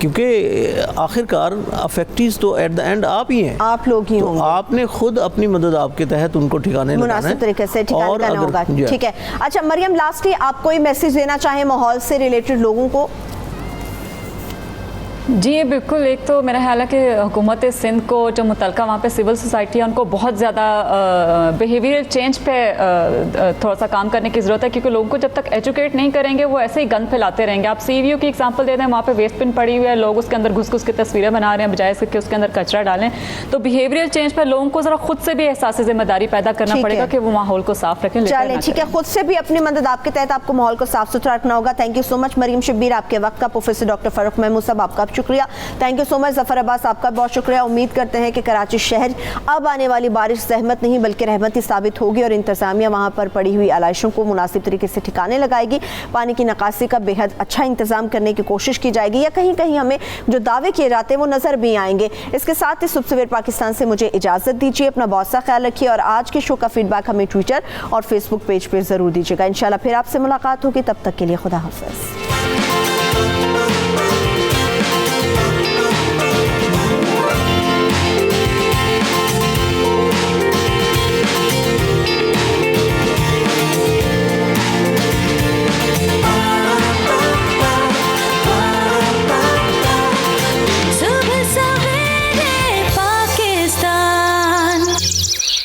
کیونکہ آخر کار افیکٹیز تو ایٹ دا اینڈ آپ ہی ہیں, آپ لوگ ہی ہوں. آپ نے خود اپنی مدد آپ کے تحت ان کو ٹھکانے لگانا ہے, مناسب طریقے سے ٹھکانے لگانا ہوگا. ٹھیک ہے. اچھا مریم, لاسٹلی آپ کوئی میسیج دینا چاہیں ماحول سے ریلیٹڈ لوگوں کو؟ جی بالکل, ایک تو میرا خیال ہے کہ حکومت سندھ کو جو متعلقہ وہاں پہ سول سوسائٹی ہے ان کو بہت زیادہ بیہیویئر چینج پہ تھوڑا سا کام کرنے کی ضرورت ہے, کیونکہ لوگوں کو جب تک ایجوکیٹ نہیں کریں گے وہ ایسے ہی گند پھیلاتے رہیں گے. آپ سی وی یو کی ایگزامپل دے دیں, وہاں پہ ویسٹ بن پڑی ہوئی ہے, لوگ اس کے اندر گھس کے تصویریں بنا رہے ہیں بجائے اس کے اس کے اندر کچرا ڈالیں. تو بیہیویئر چینج پہ لوگوں کو ذرا خود سے بھی احساس ذمہ داری پیدا کرنا پڑے گا کہ وہ ماحول کو صاف رکھیں. چلیں ٹھیک ہے, خود سے بھی اپنی مدد آپ کے تحت آپ کو ماحول کو صاف ستھرا رکھنا ہوگا. تھینک یو سو مچ مریم شبیر آپ کے وقت کا. پروفیسر ڈاکٹر فاروق محمود صاحب آپ کا شکریہ. تھینک یو سو مچ. ظفر عباس آپ کا بہت شکریہ. امید کرتے ہیں کہ کراچی شہر اب آنے والی بارش زحمت نہیں بلکہ رحمت ہی ثابت ہوگی اور انتظامیہ وہاں پر پڑی ہوئی علائشوں کو مناسب طریقے سے ٹھکانے لگائے گی. پانی کی نکاسی کا بے حد اچھا انتظام کرنے کی کوشش کی جائے گی, یا کہیں کہیں ہمیں جو دعوے کیے جاتے ہیں وہ نظر بھی آئیں گے. اس کے ساتھ ہی صبح سویر پاکستان سے مجھے اجازت دیجیے. اپنا بہت سا خیال رکھیے اور آج کے شو کا فیڈ بیک ہمیں ٹویٹر اور فیس بک پیج پہ ضرور دیجیے گا. انشاءاللہ پھر آپ سے ملاقات ہوگی, تب تک کے لیے خدا حافظ.